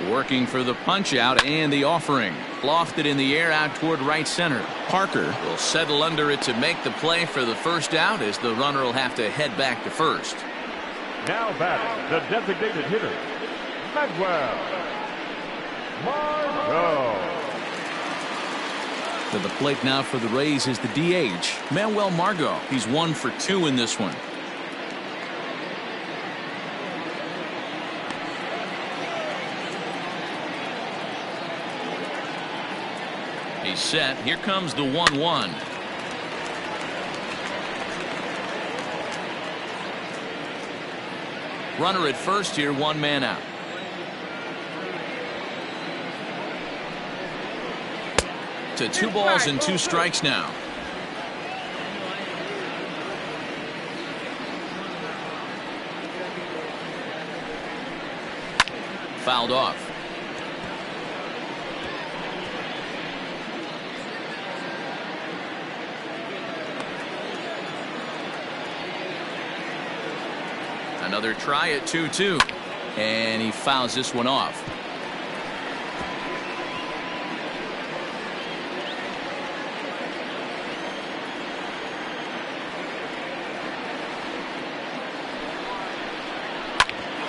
Working for the punch out and the offering. Lofted in the air out toward right center. Parker will settle under it to make the play for the first out as the runner will have to head back to first. Now batting, the designated hitter, Manuel Margot. To the plate now for the Rays is the DH, Manuel Margot. He's 1 for 2 in this one. He's set. Here comes the 1-1. Runner at first here, 1 man out. To 2 balls and 2 strikes now. Fouled off. Another try at 2-2, and he fouls this one off.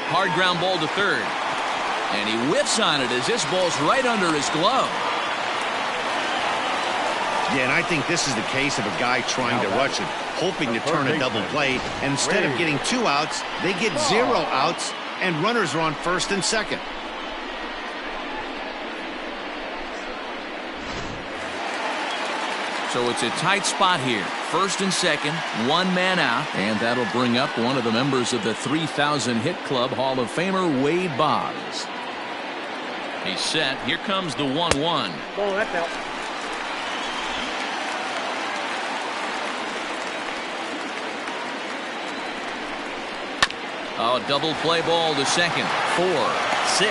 Hard ground ball to third, and he whiffs on it as this ball's right under his glove. Yeah, and I think this is the case of a guy trying to rush it, hoping to turn a double play. And instead of getting 2 outs, they get 0 outs, and runners are on first and second. So it's a tight spot here. First and second, 1 man out, and that'll bring up one of the members of the 3,000 hit club, Hall of Famer Wade Boggs. He's set. Here comes the 1-1. Oh, that's out. Oh, double play ball to second. 4, 6,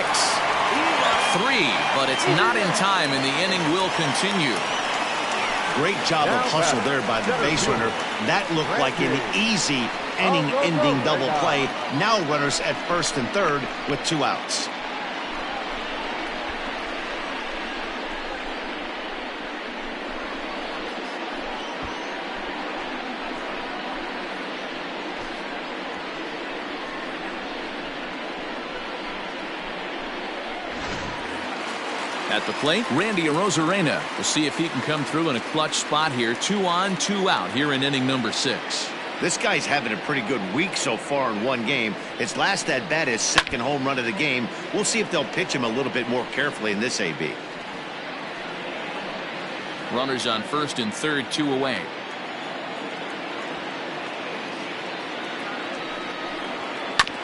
3, but it's not in time, and the inning will continue. Great job of hustle there by the base runner. That looked like an easy inning-ending double play. Now runners at first and third with 2 outs. At the plate, Randy Arozarena. We'll see if he can come through in a clutch spot here. 2 on, 2 out here in inning number 6. This guy's having a pretty good week so far in 1 game. His last at bat, his 2nd home run of the game. We'll see if they'll pitch him a little bit more carefully in this AB. Runners on first and third, 2 away.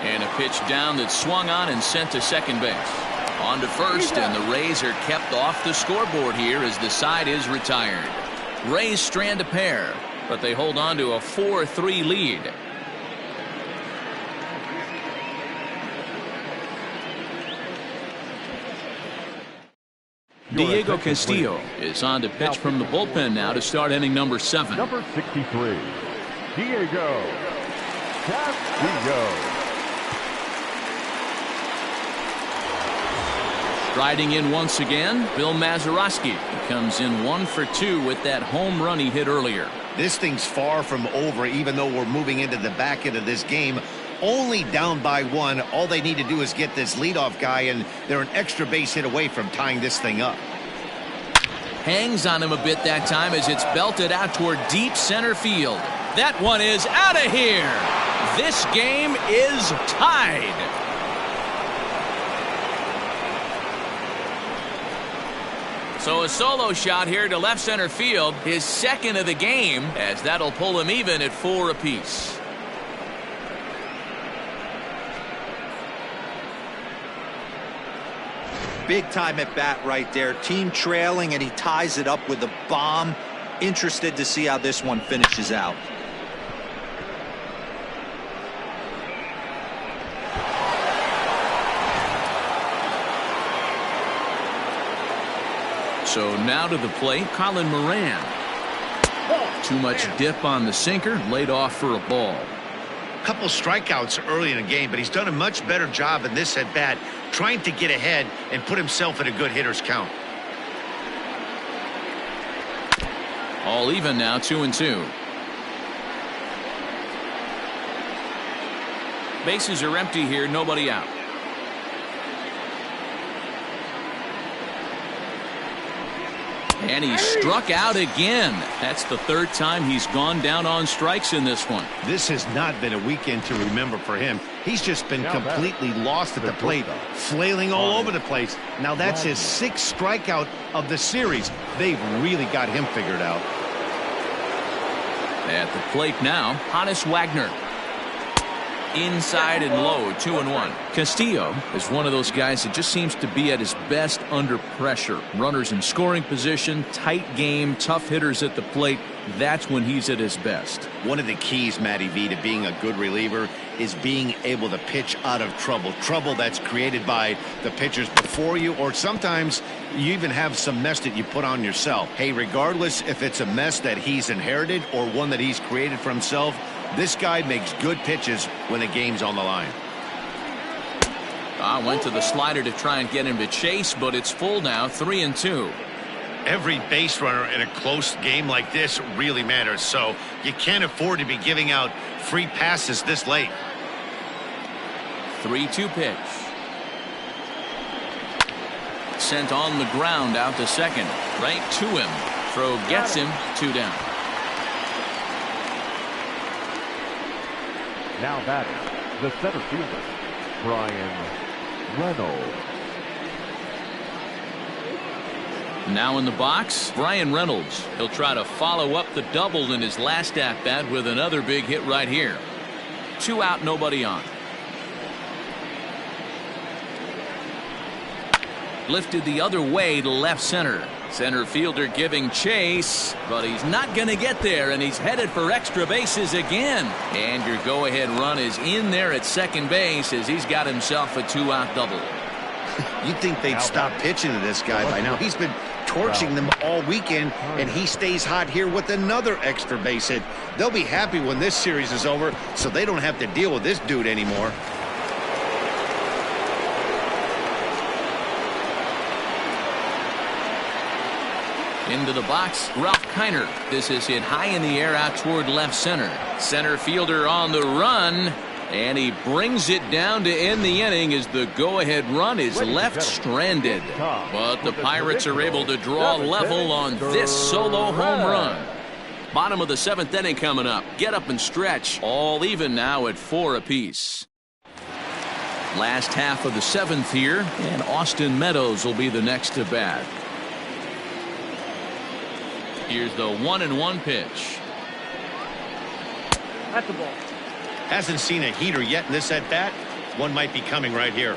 And a pitch down that swung on and sent to second base. On to first, and the Rays are kept off the scoreboard here as the side is retired. Rays strand a pair, but they hold on to a 4-3 lead. Diego Castillo is on to pitch from the bullpen now to start inning number 7. Number 63, Diego Castillo. Riding in once again, Bill Mazeroski. He comes in 1 for 2 with that home run he hit earlier. This thing's far from over, even though we're moving into the back end of this game. Only down by 1. All they need to do is get this leadoff guy, and they're an extra base hit away from tying this thing up. Hangs on him a bit that time as it's belted out toward deep center field. That one is out of here. This game is tied. So a solo shot here to left center field, his second of the game, as that'll pull him even at 4 apiece. Big time at bat right there. Team trailing, and he ties it up with a bomb. Interested to see how this one finishes out. So now to the plate, Colin Moran. Too much dip on the sinker, laid off for a ball. Couple strikeouts early in the game, but he's done a much better job in this at bat, trying to get ahead and put himself in a good hitter's count. All even now, 2-2. Bases are empty here, nobody out. And he struck out again. That's the third time he's gone down on strikes in this one. This has not been a weekend to remember for him. He's just been completely lost at the plate, flailing all over the place. Now that's his 6th strikeout of the series. They've really got him figured out. At the plate now, Hannes Wagner. Inside and low, 2-1. Castillo is one of those guys that just seems to be at his best under pressure. Runners in scoring position, tight game, tough hitters at the plate. That's when he's at his best. One of the keys, Matty V, to being a good reliever is being able to pitch out of trouble. Trouble that's created by the pitchers before you, or sometimes you even have some mess that you put on yourself. Hey, regardless if it's a mess that he's inherited or one that he's created for himself, this guy makes good pitches when the game's on the line. Went to the slider to try and get him to chase, but it's full now, 3-2. Every base runner in a close game like this really matters, so you can't afford to be giving out free passes this late. 3-2 pitch. Sent on the ground out to second. Right to him. Throw gets him, 2 down. Now batting, the center fielder, Brian Reynolds. Now in the box, Brian Reynolds. He'll try to follow up the double in his last at-bat with another big hit right here. 2 out, nobody on. Lifted the other way to left center. Center fielder giving chase, but he's not going to get there, and he's headed for extra bases again. And your go-ahead run is in there at second base as he's got himself a 2-out double. You'd think they'd stop pitching to this guy by now. He's been torching them all weekend, and he stays hot here with another extra base hit. They'll be happy when this series is over, so they don't have to deal with this dude anymore. Into the box, Ralph Kiner. This is hit high in the air out toward left center. Center fielder on the run, and he brings it down to end the inning as the go-ahead run is left stranded. But the Pirates are able to draw level on this solo home run. Bottom of the 7th inning coming up. Get up and stretch. All even now at 4 apiece. Last half of the 7th here, and Austin Meadows will be the next to bat. Here's the 1-1 pitch. That's the ball. Hasn't seen a heater yet in this at-bat. One might be coming right here.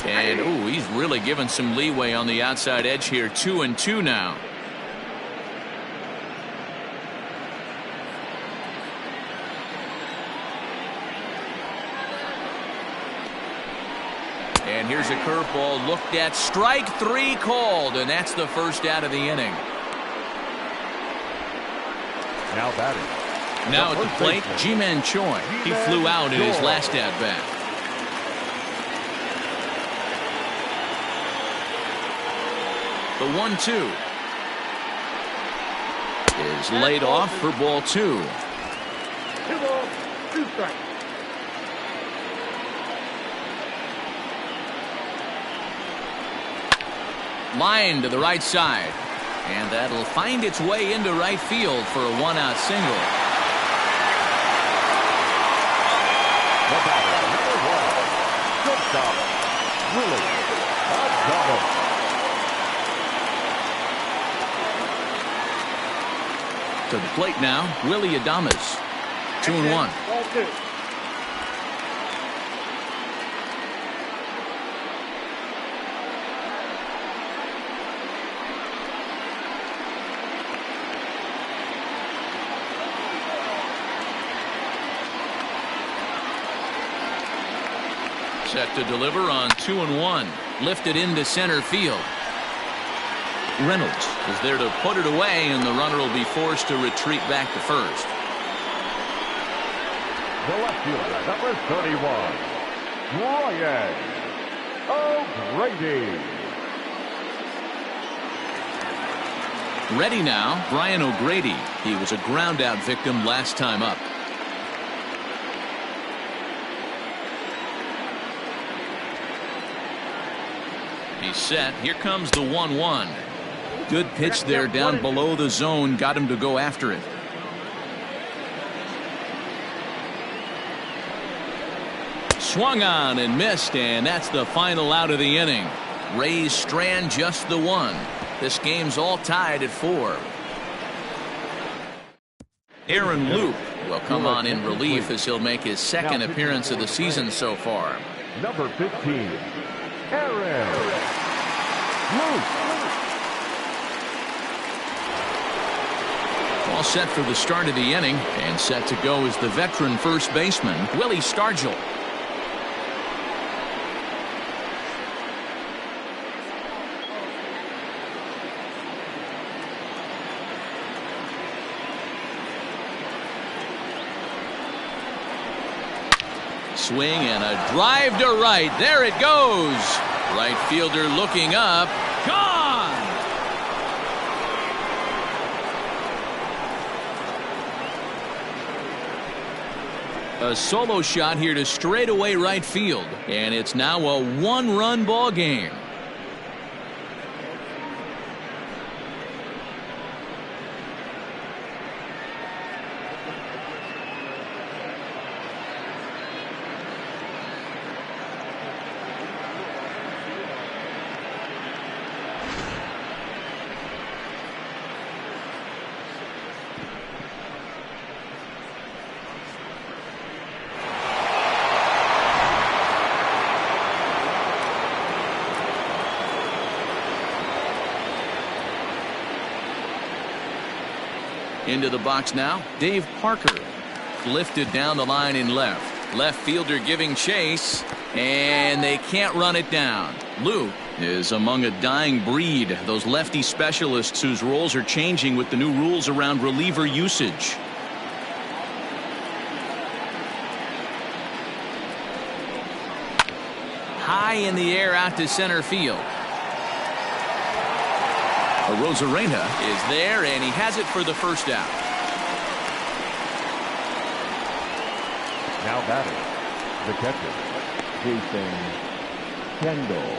And, ooh, he's really given some leeway on the outside edge here. 2-2 now. And here's a curveball looked at. Strike 3 called, and that's the first out of the inning. Now batting. Now at the plate, Ji-Man Choi. He flew out in his last at-bat. The 1-2. is laid off for ball 2. 2 balls, 2 strikes. Line to the right side. And that'll find its way into right field for a 1-out single. The batter, number 1, shortstop, Willie Adames. To the plate now, Willie Adames. 2-1. Ball 2. Set to deliver on 2-1. Lifted into center field. Reynolds is there to put it away, and the runner will be forced to retreat back to first. The left fielder, number 31, Brian O'Grady. Ready now, Brian O'Grady. He was a ground-out victim last time up. He's set. Here comes the 1-1. Good pitch there down below the zone. Got him to go after it. Swung on and missed, and that's the final out of the inning. Rays strand just the 1. This game's all tied at 4. Aaron Loup will come on in relief as he'll make his second appearance of the season so far. Number 15, Aaron Loup. All set for the start of the inning, and set to go is the veteran first baseman, Willie Stargell. Swing and a drive to right. There it goes. Right fielder looking up. Gone. A solo shot here to straightaway right field, and it's now a 1-run ball game. Into the box now, Dave Parker. Lifted down the line in left. Left fielder giving chase, and they can't run it down. Loup is among a dying breed, those lefty specialists whose roles are changing with the new rules around reliever usage. High in the air out to center field. Rosarena is there, and he has it for the first out. Now batting, the catcher, Jason Kendall.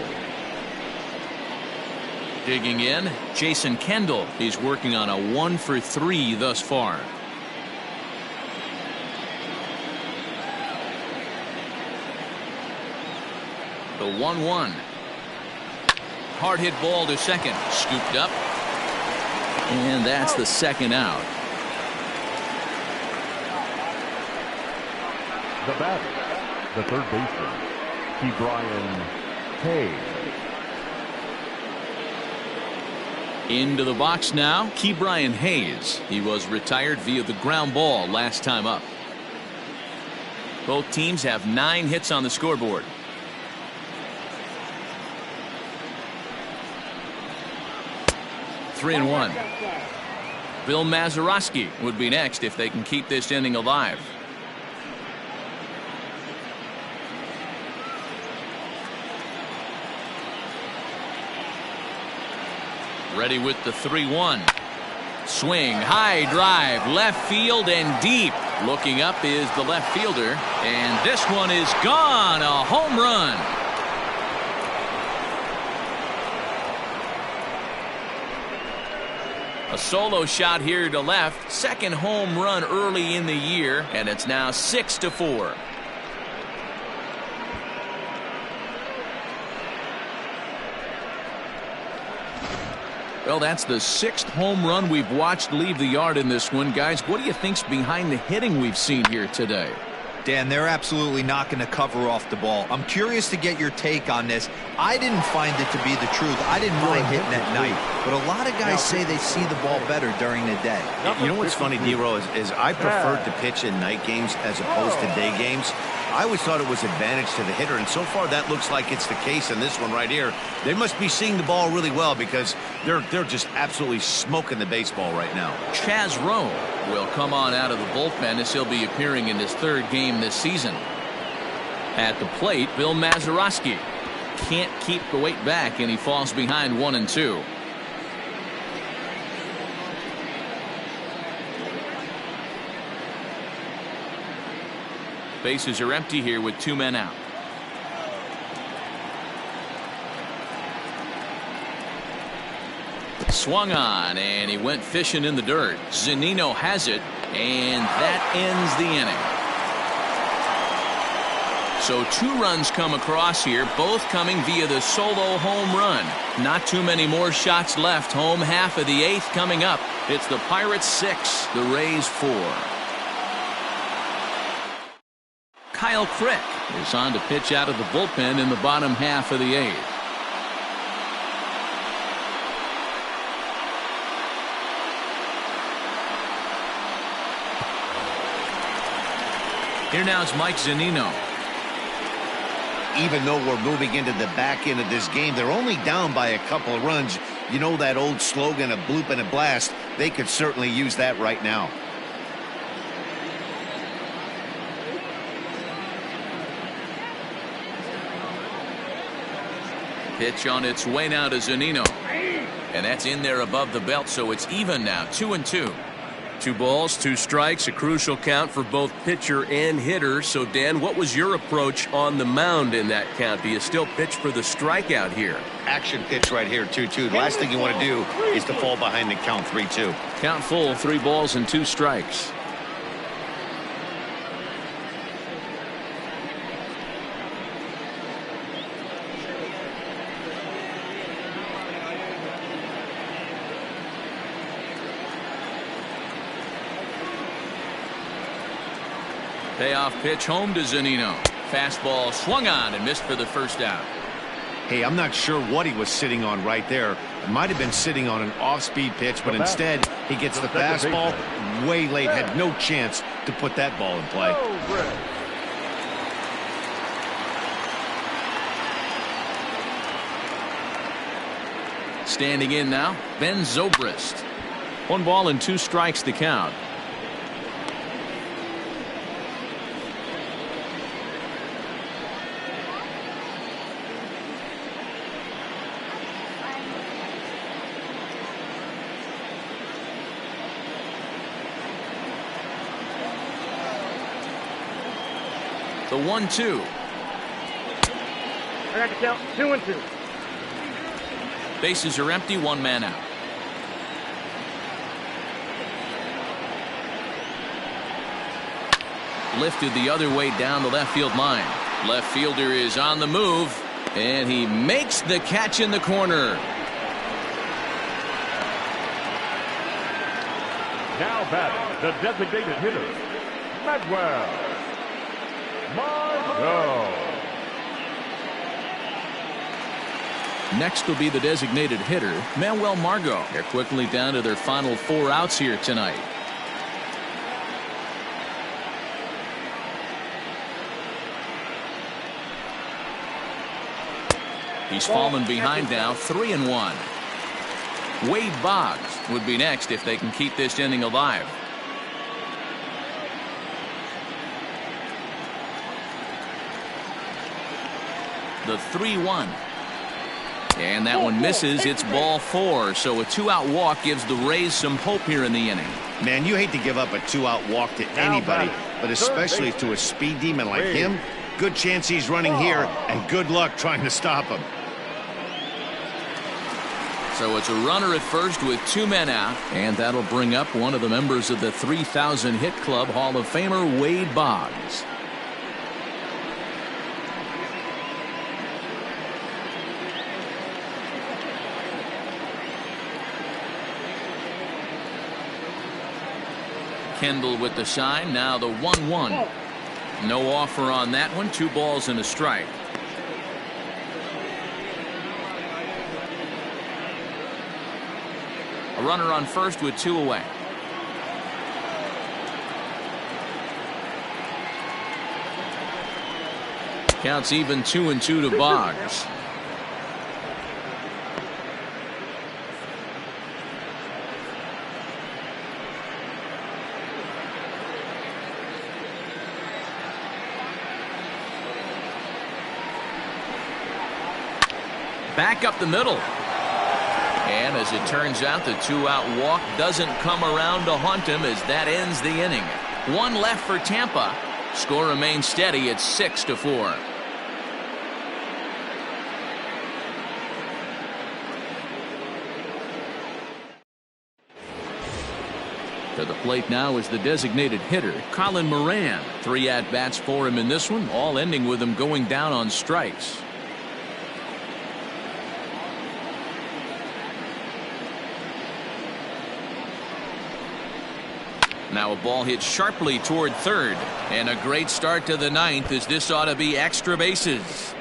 Digging in, Jason Kendall. He's working on a 1-for-3 thus far. The 1-1. Hard hit ball to second. Scooped up. And that's the second out. The batter, the third baseman, Brian Hayes. Into the box now, Brian Hayes. He was retired via the ground ball last time up. Both teams have 9 hits on the scoreboard. Three and 1. Bill Mazeroski would be next if they can keep this inning alive. Ready with the 3-1. Swing, high drive, left field and deep. Looking up is the left fielder, and this one is gone. A home run. A solo shot here to left. Second home run early in the year, and it's now 6-4. Well, that's the 6th home run we've watched leave the yard in this one. Guys, what do you think's behind the hitting we've seen here today? Dan, they're absolutely not going to cover off the ball. I'm curious to get your take on this. I didn't find it to be the truth. I didn't mind hitting at night, but a lot of guys say they see the ball better during the day. You know what's funny, D-Row, is I preferred to pitch in night games as opposed to day games. I always thought it was advantage to the hitter, and so far that looks like it's the case in this one right here. They must be seeing the ball really well because they're just absolutely smoking the baseball right now. Chaz Roan will come on out of the bullpen as he'll be appearing in his 3rd game this season. At the plate, Bill Mazeroski can't keep the weight back, and he falls behind 1-2. Bases are empty here with 2 men out. Swung on, and he went fishing in the dirt. Zunino has it, and that ends the inning. So 2 runs come across here, both coming via the solo home run. Not too many more shots left. Home half of the 8th coming up. It's the Pirates 6, the Rays 4. Kyle Crick is on to pitch out of the bullpen in the bottom half of the 8th. Here now is Mike Zunino. Even though we're moving into the back end of this game, they're only down by a couple of runs. You know that old slogan, a bloop and a blast. They could certainly use that right now. Pitch on its way now to Zunino. And that's in there above the belt, so it's even now, 2-2. 2 balls, 2 strikes, a crucial count for both pitcher and hitter. So, Dan, what was your approach on the mound in that count? Do you still pitch for the strikeout here? Action pitch right here, 2-2. The last thing you want to do is to fall behind the count 3-2. Count full, 3 balls and 2 strikes. Payoff pitch home to Zunino. Fastball swung on and missed for the first out. Hey, I'm not sure what he was sitting on right there. It might have been sitting on an off-speed pitch, but instead he gets the fastball way late. Had no chance to put that ball in play. Standing in now, Ben Zobrist. 1 ball and 2 strikes to count. The 1-2. I got to count 2-2. Bases are empty, 1 man out. Lifted the other way down the left field line. Left fielder is on the move, and he makes the catch in the corner. Now batting, the designated hitter, Manuel Margot. Next will be the designated hitter, Manuel Margot. They're quickly down to their final 4 outs here tonight. He's fallen behind now, 3-1. Wade Boggs would be next if they can keep this inning alive. The 3-1. And that one misses. It's ball 4. So a 2-out walk gives the Rays some hope here in the inning. Man, you hate to give up a 2-out walk to anybody, but especially to a speed demon like him. Good chance he's running here, and good luck trying to stop him. So it's a runner at first with 2 men out, and that'll bring up one of the members of the 3,000 hit club, Hall of Famer Wade Boggs. Kendall with the sign. Now the 1-1. No offer on that one. 2 balls and a strike. A runner on first with 2 away. Counts even 2-2 to Boggs. Back up the middle. And as it turns out, the 2-out walk doesn't come around to haunt him as that ends the inning. 1 left for Tampa. Score remains steady at 6-4. To the plate now is the designated hitter, Colin Moran. 3 at-bats for him in this one, all ending with him going down on strikes. Now a ball hit sharply toward third, and a great start to the 9th as this ought to be extra bases.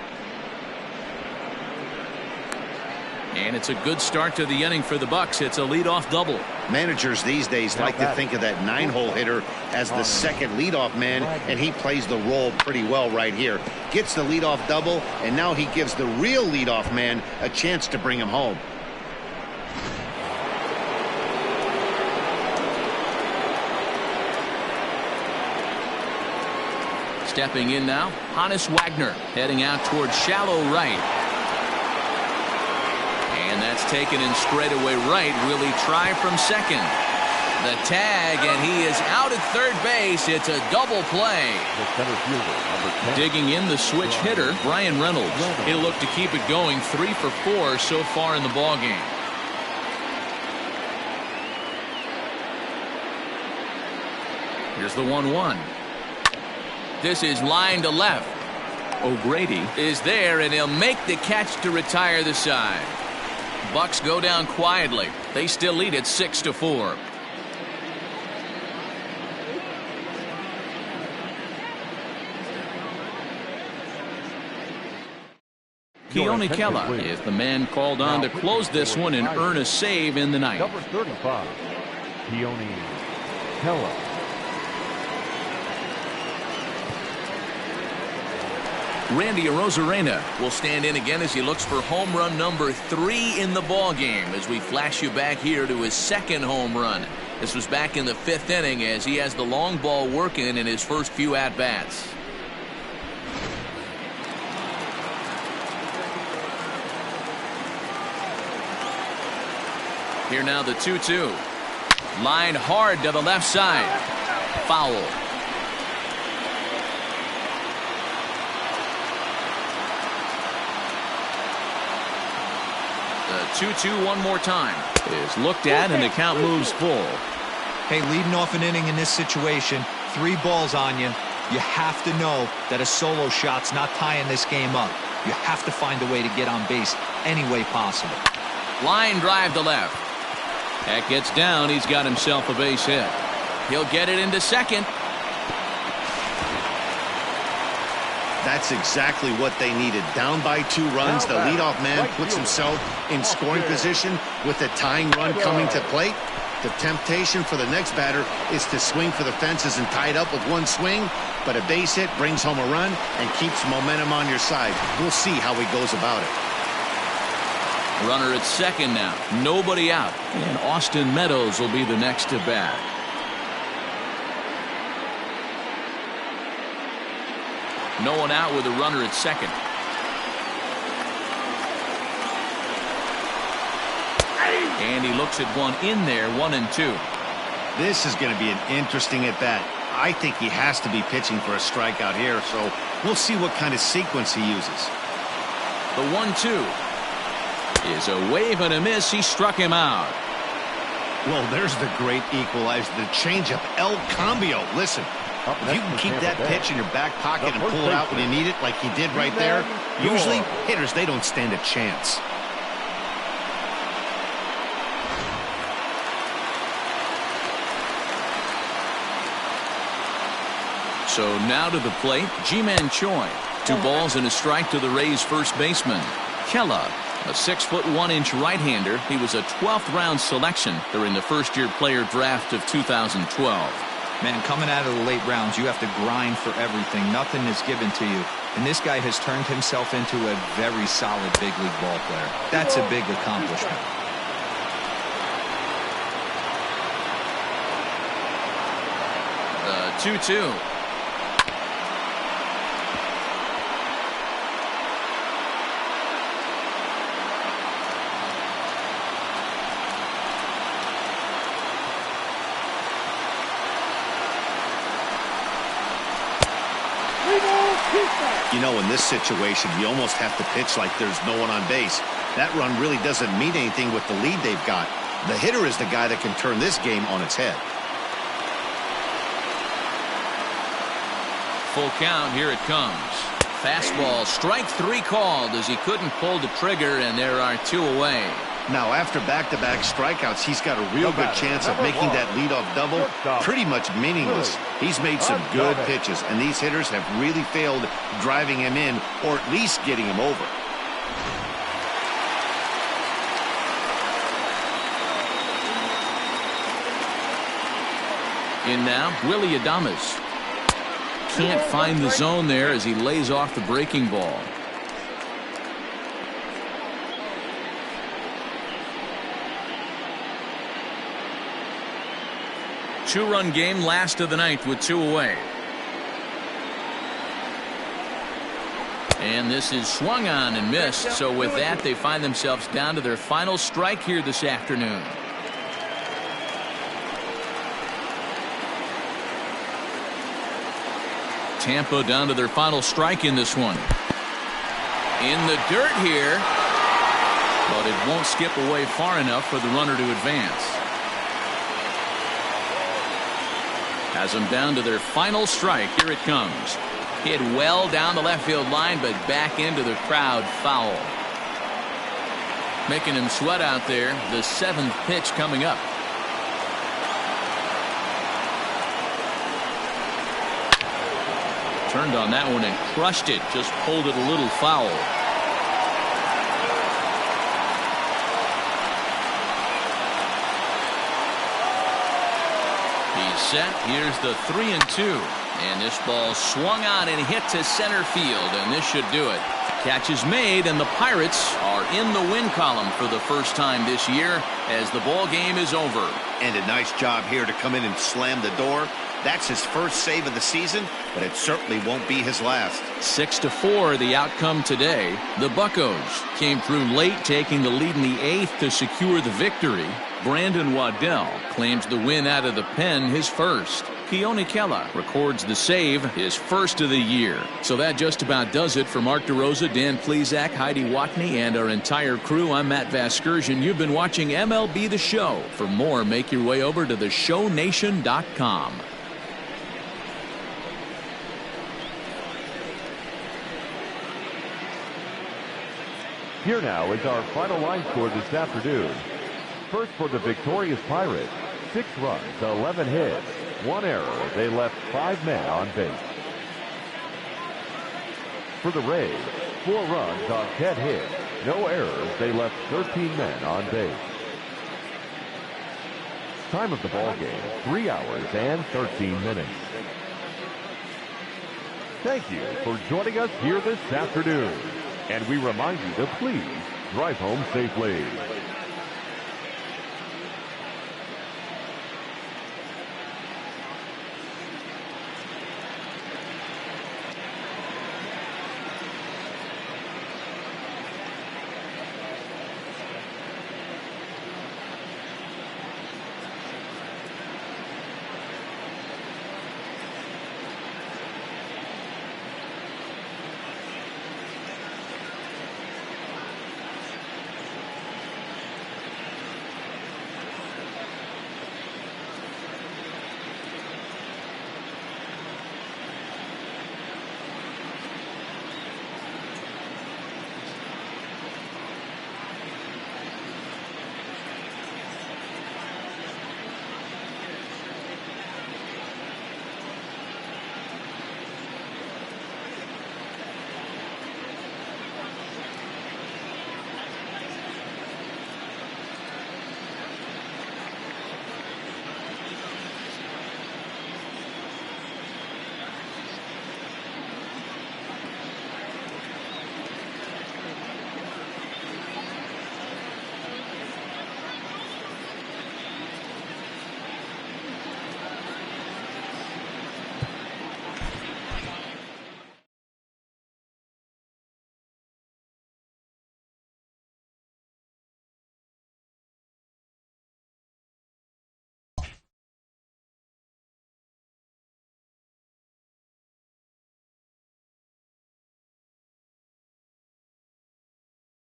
And it's a good start to the inning for the Bucks. It's a leadoff double. Managers these days like to think of that 9-hole hitter as the second leadoff man, and he plays the role pretty well right here. Gets the leadoff double, and now he gives the real leadoff man a chance to bring him home. Stepping in now, Hannes Wagner heading out towards shallow right. And that's taken in straightaway right. Will he try from second? The tag, and he is out at third base. It's a double play. The center fielder, number 10. Digging in, the switch hitter, Brian Reynolds. He'll look to keep it going. 3 for 4 so far in the ballgame. Here's the 1-1. This is line to left. O'Grady is there, and he'll make the catch to retire the side. Bucks go down quietly. They still lead at 6-4. Keone Kela is the man called on to close this one and earn a save in the 9th. Number 35, Keone Kela. Randy Arozarena will stand in again as he looks for home run number 3 in the ball game as we flash you back here to his 2nd home run. This was back in the 5th inning as he has the long ball working in his first few at-bats. Here now the 2-2. Line hard to the left side. Foul. The 2-2 one more time is looked at, and the count moves full. Hey, leading off an inning in this situation, 3 balls on you. You have to know that a solo shot's not tying this game up. You have to find a way to get on base any way possible. Line drive to left. That gets down. He's got himself a base hit. He'll get it into second. That's exactly what they needed. Down by 2 runs, the leadoff man puts himself in scoring position with the tying run coming to plate. The temptation for the next batter is to swing for the fences and tie it up with 1 swing, but a base hit brings home a run and keeps momentum on your side. We'll see how he goes about it. Runner at second now. Nobody out. And Austin Meadows will be the next to bat. No one out with a runner at second. And he looks at one in there, 1-2. This is going to be an interesting at-bat. I think he has to be pitching for a strikeout here, so we'll see what kind of sequence he uses. The 1-2 is a wave and a miss. He struck him out. Well, there's the great equalizer, the changeup, El Cambio. Listen, if you can keep that pitch in your back pocket and pull it out when you need it like he did right there, usually hitters, they don't stand a chance. So now to the plate, Ji-Man Choi. 2 balls and a strike to the Rays' first baseman. Kella, a 6'1" right-hander. He was a 12th round selection during the first-year player draft of 2012. Man, coming out of the late rounds, you have to grind for everything. Nothing is given to you. And this guy has turned himself into a very solid big league ball player. That's a big accomplishment. The 2-2. You know, in this situation, you almost have to pitch like there's no one on base. That run really doesn't mean anything with the lead they've got. The hitter is the guy that can turn this game on its head. Full count, here it comes. Fastball, strike 3 called as he couldn't pull the trigger, and there are 2 away. Now, after back-to-back strikeouts, he's got a real good chance of making that leadoff double pretty much meaningless. He's made some good pitches, and these hitters have really failed driving him in or at least getting him over. In now, Willie Adames. Can't find the zone there as he lays off the breaking ball. Two-run game, last of the ninth with 2 away. And this is swung on and missed. So with that, they find themselves down to their final strike here this afternoon. Tampa down to their final strike in this one. In the dirt here, but it won't skip away far enough for the runner to advance. Has them down to their final strike. Here it comes. Hit well down the left field line, but back into the crowd, foul. Making him sweat out there. The 7th pitch coming up. Turned on that one and crushed it. Just pulled it a little foul. He's set. Here's the 3-2. And this ball swung on and hit to center field. And this should do it. Catch is made, and the Pirates are in the win column for the first time this year as the ball game is over. And a nice job here to come in and slam the door. That's his first save of the season, but it certainly won't be his last. 6-4 the outcome today. The Buccos came through late, taking the lead in the 8th to secure the victory. Brandon Waddell claims the win out of the pen, his first. Keone Kela records the save, his first of the year. So that just about does it for Mark DeRosa, Dan Plesac, Heidi Watney, and our entire crew. I'm Matt Vasgersian. You've been watching MLB The Show. For more, make your way over to theshownation.com. Here now is our final line score this afternoon. First for the victorious Pirates, 6 runs, 11 hits, 1 error. They left 5 men on base. For the Rays, 4 runs on 10 hits, no errors. They left 13 men on base. Time of the ball game, 3 hours and 13 minutes. Thank you for joining us here this afternoon. And we remind you to please drive home safely.